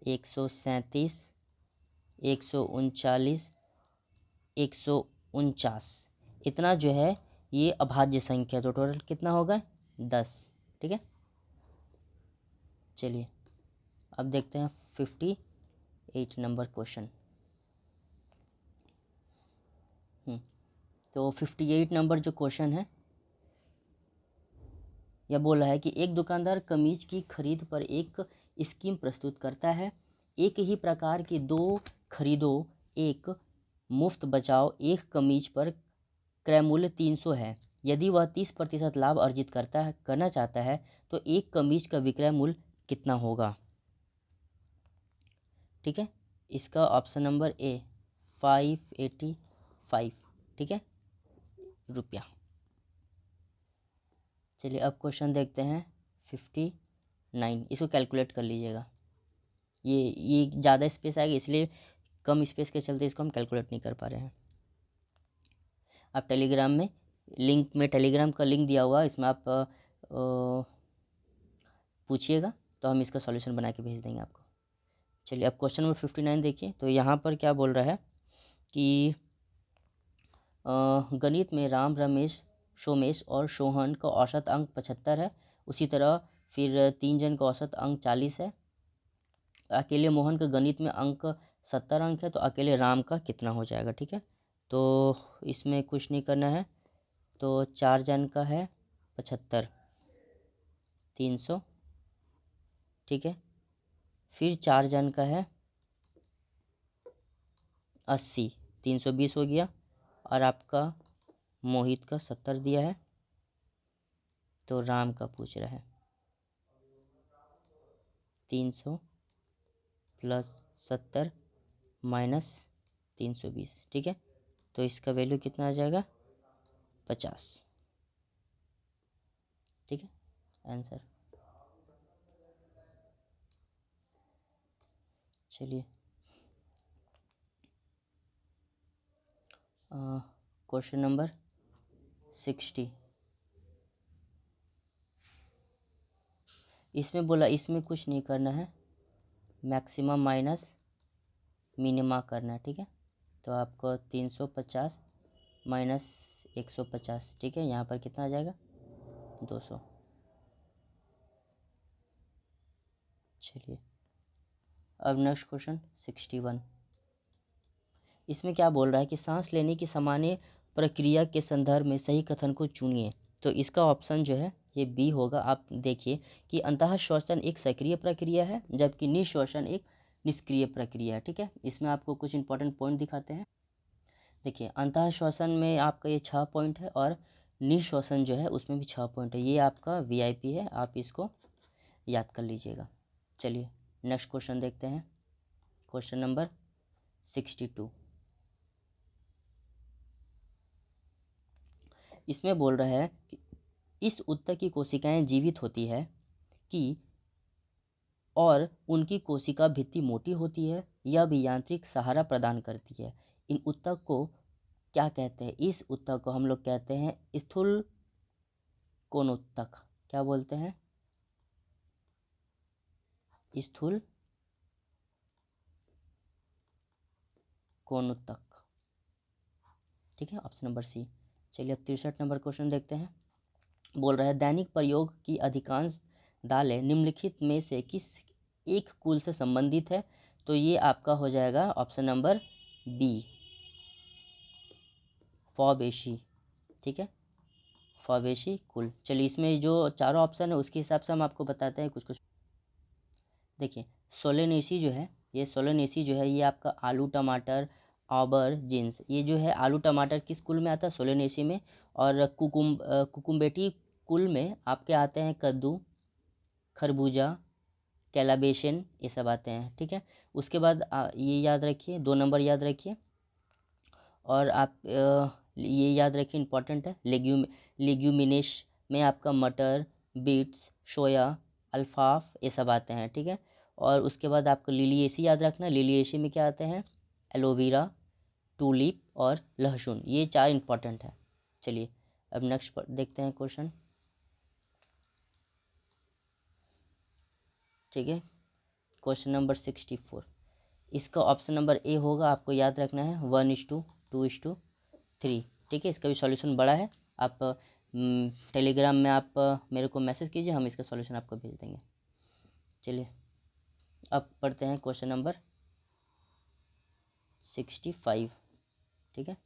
137, 139, 149, इतना जो है ये अभाज्य संख्या, तो टोटल कितना होगा 10, ठीक है। चलिए अब देखते हैं 58 नंबर क्वेश्चन। तो 58 नंबर जो क्वेश्चन है यह बोल रहा है कि एक दुकानदार कमीज की खरीद पर एक स्कीम प्रस्तुत करता है, एक ही प्रकार की 2 खरीदो एक मुफ्त बचाओ, एक कमीज पर क्रय मूल्य 300 है, यदि वह 30% लाभ अर्जित करना चाहता है तो एक कमीज का विक्रय मूल्य कितना होगा, ठीक है। इसका ऑप्शन नंबर ए 585, ठीक है, रुपया। चलिए अब क्वेश्चन देखते हैं 59, इसको कैलकुलेट कर लीजिएगा, ये ज़्यादा स्पेस आएगा इसलिए कम स्पेस के चलते इसको हम कैलकुलेट नहीं कर पा रहे हैं। आप टेलीग्राम में टेलीग्राम का लिंक दिया हुआ है, इसमें आप पूछिएगा तो हम इसका सॉल्यूशन बना के भेज देंगे आपको। चलिए अब क्वेश्चन नंबर 59 देखिए, तो यहाँ पर क्या बोल रहा है कि गणित में राम, रमेश, सोमेश और सोहन का औसत अंक 75 है, उसी तरह फिर 3 जन का औसत अंक 40 है, अकेले मोहन का गणित में अंक 70 अंक है, तो अकेले राम का कितना हो जाएगा, ठीक है। तो इसमें कुछ नहीं करना है, तो 4 जन का है 75, 300, ठीक है, फिर 4 जन का है 80, 320 हो गया, और आपका मोहित का 70 दिया है, तो राम का पूछ रहा है 300 प्लस 70 माइनस 320, ठीक है, तो इसका वैल्यू कितना आ जाएगा 50, ठीक है, आंसर। चलिए क्वेश्चन नंबर 60, इसमें बोला इसमें कुछ नहीं करना है, मैक्सिमम माइनस मिनिमा करना है, ठीक है। तो आपको 350 माइनस 150, ठीक है, यहाँ पर कितना आ जाएगा 200। चलिए अब नेक्स्ट क्वेश्चन 61, इसमें क्या बोल रहा है कि सांस लेने की सामान्य प्रक्रिया के संदर्भ में सही कथन को चुनिए, तो इसका ऑप्शन जो है ये बी होगा। आप देखिए कि अंतः श्वसन एक सक्रिय प्रक्रिया है जबकि निश्वसन एक निष्क्रिय प्रक्रिया है, ठीक है। इसमें आपको कुछ इंपॉर्टेंट पॉइंट दिखाते हैं, देखिए अंतः श्वसन में आपका ये 6 पॉइंट है और निश्वसन जो है उसमें भी 6 पॉइंट है, ये आपका वीआईपी है, आप इसको याद कर लीजिएगा। चलिए नेक्स्ट क्वेश्चन देखते हैं, क्वेश्चन नंबर 62, इसमें बोल रहा है कि इस उत्तक की कोशिकाएं जीवित होती है कि और उनकी कोशिका भित्ति मोटी होती है, यह भी यांत्रिक सहारा प्रदान करती है, इन उत्तक को क्या कहते हैं, इस उत्तक को हम लोग कहते हैं स्थूल कोण उत्तक, क्या बोलते हैं, स्थूल कोण उत्तक, ठीक है, ऑप्शन नंबर सी। चलिए अब 63 नंबर क्वेश्चन देखते हैं। बोल रहा है दैनिक प्रयोग की अधिकांश दालें निम्नलिखित में से किस एक कुल से संबंधित है? तो ये आपका हो जाएगा ऑप्शन नंबर बी, फॉबेसी। ठीक है, फॉबेसी कुल। चलिए इसमें जो चारों ऑप्शन है उसके हिसाब से हम आपको बताते हैं कुछ कुछ। देखिए सोलेनेसी जो है, ये सोलेनेसी जो है ये आपका आलू टमाटर ऑबर जीन्स, ये जो है आलू टमाटर किस कुल में आता है? सोलेनेसी में। और कुकुम्बेटी कुल में आपके आते हैं कद्दू, खरबूजा, कैलाबेशन, ये सब आते हैं। ठीक है, उसके बाद ये याद रखिए, 2 नंबर याद रखिए। और आप ये याद रखिए, इंपॉर्टेंट है, लेग्यूमिनेश में आपका मटर, बीट्स, सोया, अल्फाफ, ये सब आते हैं। ठीक है, और उसके बाद आपको लिलिएसी याद रखना। लिलिएसी में क्या आते हैं? एलोवेरा, टूलिप और लहसुन, ये 4 इंपॉर्टेंट है। चलिए अब नेक्स्ट देखते हैं क्वेश्चन। ठीक है, क्वेश्चन नंबर 64। इसका ऑप्शन नंबर ए होगा, आपको याद रखना है 1:2, 2:3। ठीक है, इसका भी सॉल्यूशन बड़ा है। आप टेलीग्राम में आप मेरे को मैसेज कीजिए, हम इसका सॉल्यूशन आपको भेज देंगे। चलिए अब पढ़ते हैं क्वेश्चन नंबर 65। ठीक है,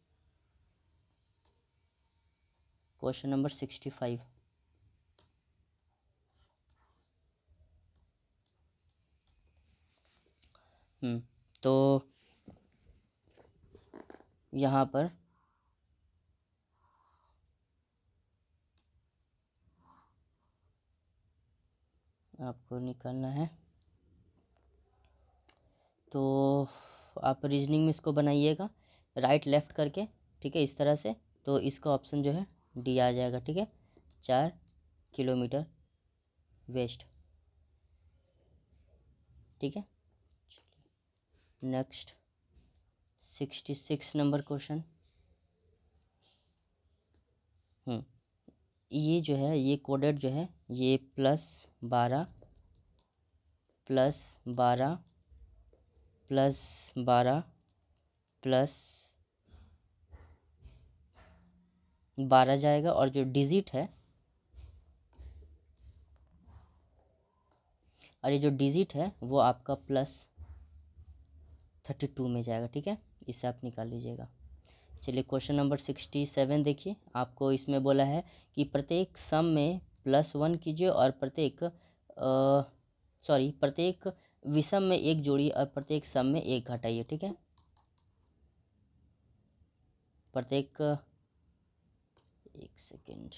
क्वेश्चन नंबर 65। तो यहाँ पर आपको निकालना है, तो आप रीजनिंग में इसको बनाइएगा राइट लेफ्ट करके। ठीक है, इस तरह से। तो इसका ऑप्शन जो है डी आ जाएगा। ठीक है, 4 किलोमीटर वेस्ट। ठीक है, नेक्स्ट 66 नंबर क्वेश्चन। ये जो है, ये कोडेड जो है, ये +12 +12 +12 +12 जाएगा। और जो डिजिट है, और ये जो डिजिट है वो आपका +32 में जाएगा। ठीक है, इससे आप निकाल लीजिएगा। चलिए क्वेश्चन नंबर 67 देखिए। आपको इसमें बोला है कि प्रत्येक सम में +1 कीजिए और प्रत्येक विषम में एक जोड़िए और प्रत्येक सम में एक घटाइए। ठीक है, प्रत्येक, एक सेकेंड,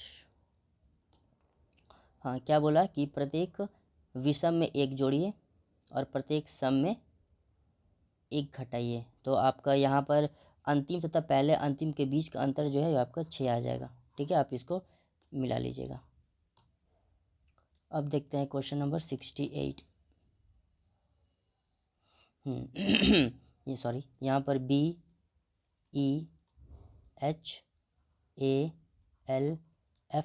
हाँ क्या बोला कि प्रत्येक विषम में एक जोड़िए और प्रत्येक सम में एक घटाइए। तो आपका यहाँ पर अंतिम तथा पहले अंतिम के बीच का अंतर जो है आपका 6 आ जाएगा। ठीक है, आप इसको मिला लीजिएगा। अब देखते हैं क्वेश्चन नंबर 68। ये सॉरी, यहाँ पर BEHALF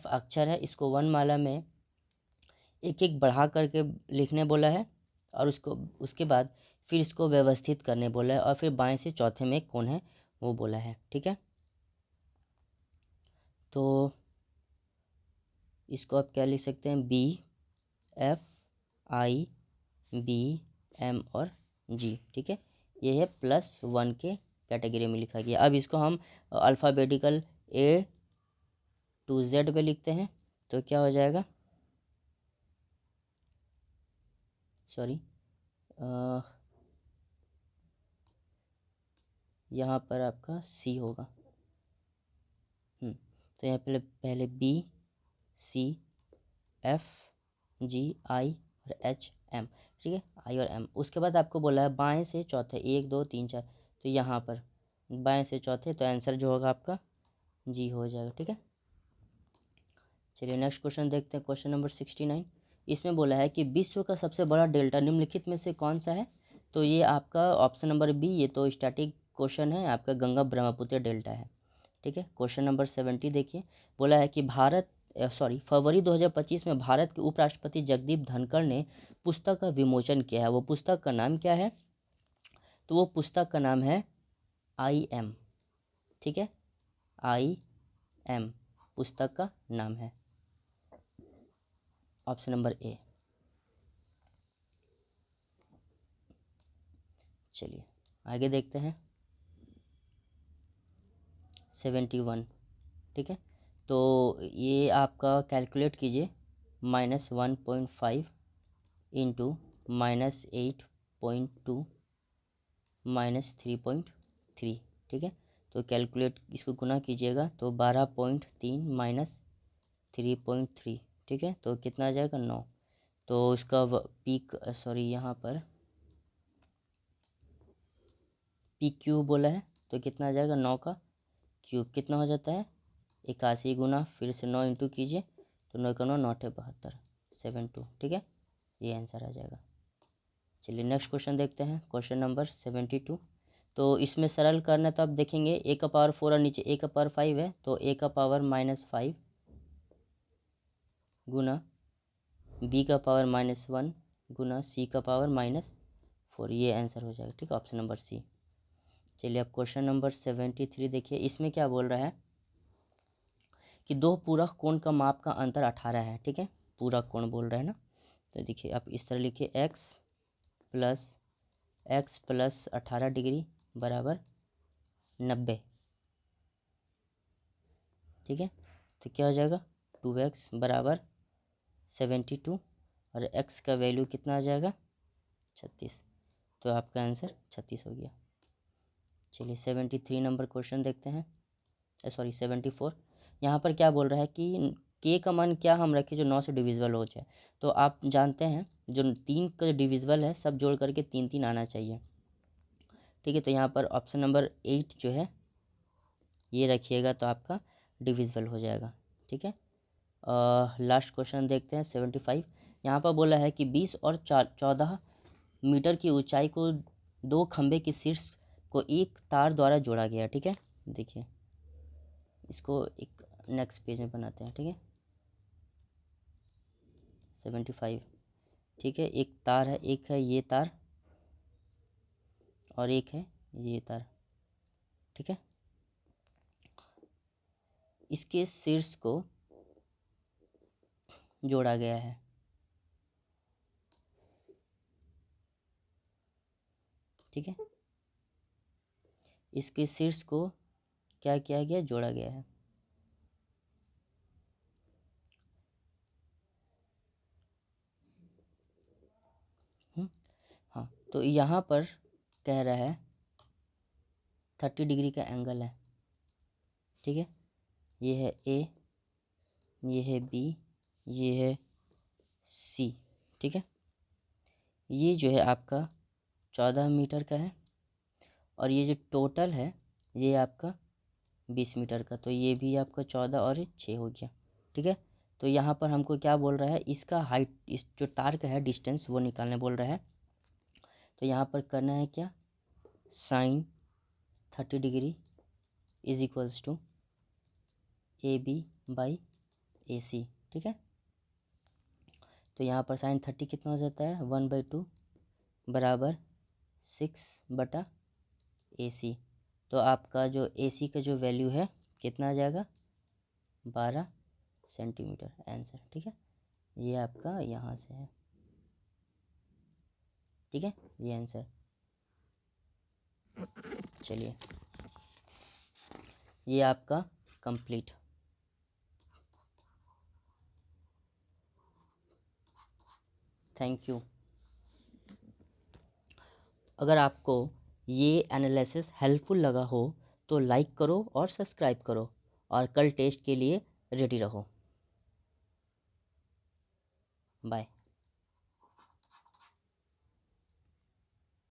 अक्षर है, इसको वर्णमाला में एक एक बढ़ा करके लिखने बोला है। और उसके बाद फिर इसको व्यवस्थित करने बोला है, और फिर बाएं से चौथे में कौन है वो बोला है। ठीक है, तो इसको आप क्या लिख सकते हैं? BFIBM और G। ठीक है, ये है +1 के कैटेगरी में लिखा गया। अब इसको हम अल्फ़ाबेटिकल A to Z पे लिखते हैं, तो क्या हो जाएगा? सॉरी, यहाँ पर आपका C होगा। तो यहाँ पहले BCFGI और HM। ठीक है, I और M। उसके बाद आपको बोला है बाएं से चौथे, 1 2 3 4, तो यहाँ पर बाएं से चौथे, तो आंसर जो होगा आपका G हो जाएगा। ठीक है, चलिए नेक्स्ट क्वेश्चन देखते हैं, क्वेश्चन नंबर 69। इसमें बोला है कि विश्व का सबसे बड़ा डेल्टा निम्नलिखित में से कौन सा है? तो ये आपका ऑप्शन नंबर बी, ये तो स्टैटिक क्वेश्चन है, आपका गंगा ब्रह्मपुत्र डेल्टा है। ठीक है, क्वेश्चन नंबर 70 देखिए। बोला है कि फरवरी 2025 में भारत के उपराष्ट्रपति जगदीप धनखड़ ने पुस्तक का विमोचन किया है। वो पुस्तक का नाम क्या है? तो वो पुस्तक का नाम है IM। ठीक है, एम पुस्तक का नाम है। Option number A. चलिए आगे देखते हैं। 71, ठीक है। तो ये आपका कैलकुलेट कीजिए, -1.5 इंटू -8.2 -3.3, ठीक है। तो कैलकुलेट इसको गुना कीजिएगा तो 12.3 -3.3, ठीक है। तो कितना आ जाएगा 9। तो इसका पीक सॉरी यहाँ पर पी क्यू बोला है तो कितना आ जाएगा 9 का क्यूब कितना हो जाता है 81 गुना फिर से 9 इंटू कीजिए तो 9 का 9 9 72 72, ठीक है। ये आंसर आ जाएगा। चलिए नेक्स्ट क्वेश्चन देखते हैं, क्वेश्चन नंबर 72। तो इसमें सरल करना तो आप देखेंगे a का पावर 4 और नीचे a का पावर 5 है तो a का पावर -5 गुना b का पावर -1 गुना c का पावर -4, ये आंसर हो जाएगा, ठीक है। Option number C. चलिए अब क्वेश्चन नंबर 73 देखिए, इसमें क्या बोल रहा है कि दो पूरक कोण का माप का अंतर 18 है, ठीक है। पूरक कोण बोल रहा है ना, तो देखिए आप इस तरह लिखिए x प्लस 18 डिग्री बराबर 90, ठीक है। तो क्या हो जाएगा 2x बराबर 72 और x का वैल्यू कितना आ जाएगा 36, तो आपका आंसर 36 हो गया। चलिए 73 नंबर क्वेश्चन देखते हैं, सॉरी 74। यहाँ पर क्या बोल रहा है कि k का मान क्या हम रखें जो 9 से डिविजिबल हो जाए। तो आप जानते हैं जो 3 का डिविजिबल है सब जोड़ करके 3 3 आना चाहिए, ठीक है। तो यहाँ पर ऑप्शन नंबर 8 जो है ये रखिएगा तो आपका डिविजिबल हो जाएगा, ठीक है। लास्ट क्वेश्चन देखते हैं 75। यहाँ पर बोला है कि 20 और 14 मीटर की ऊंचाई को दो खंभे के शीर्ष को एक तार द्वारा जोड़ा गया, ठीक है। देखिए इसको एक नेक्स्ट पेज में बनाते हैं, ठीक है। 75, ठीक है। एक तार है, एक है ये तार और एक है ये तार, ठीक है। इसके शीर्ष को जोड़ा गया है, ठीक है। इसके शीर्ष को क्या किया गया जोड़ा गया है, हाँ। तो यहाँ पर कह रहा है 30 डिग्री का एंगल है, ठीक है। ये है ए, ये है बी, ये है सी, ठीक है। ये जो है आपका 14 मीटर का है और ये जो टोटल है ये आपका 20 मीटर का, तो ये भी आपका 14 और 6 हो गया, ठीक है। तो यहाँ पर हमको क्या बोल रहा है इसका हाइट, इस जो तार का है डिस्टेंस वो निकालने बोल रहा है। तो यहाँ पर करना है क्या, sine 30 degree is equals to A B by A C, ठीक है। तो यहाँ पर साइन 30 कितना हो जाता है 1/2 बराबर 6/AC। तो आपका जो AC का जो वैल्यू है कितना आ जाएगा 12 सेंटीमीटर आंसर, ठीक है। ये आपका यहाँ से है, ठीक है, ये आंसर। चलिए ये आपका कंप्लीट। Thank you. अगर आपको ये एनालिसिस हेल्पफुल लगा हो तो लाइक करो और सब्सक्राइब करो और कल टेस्ट के लिए रेडी रहो। बाय।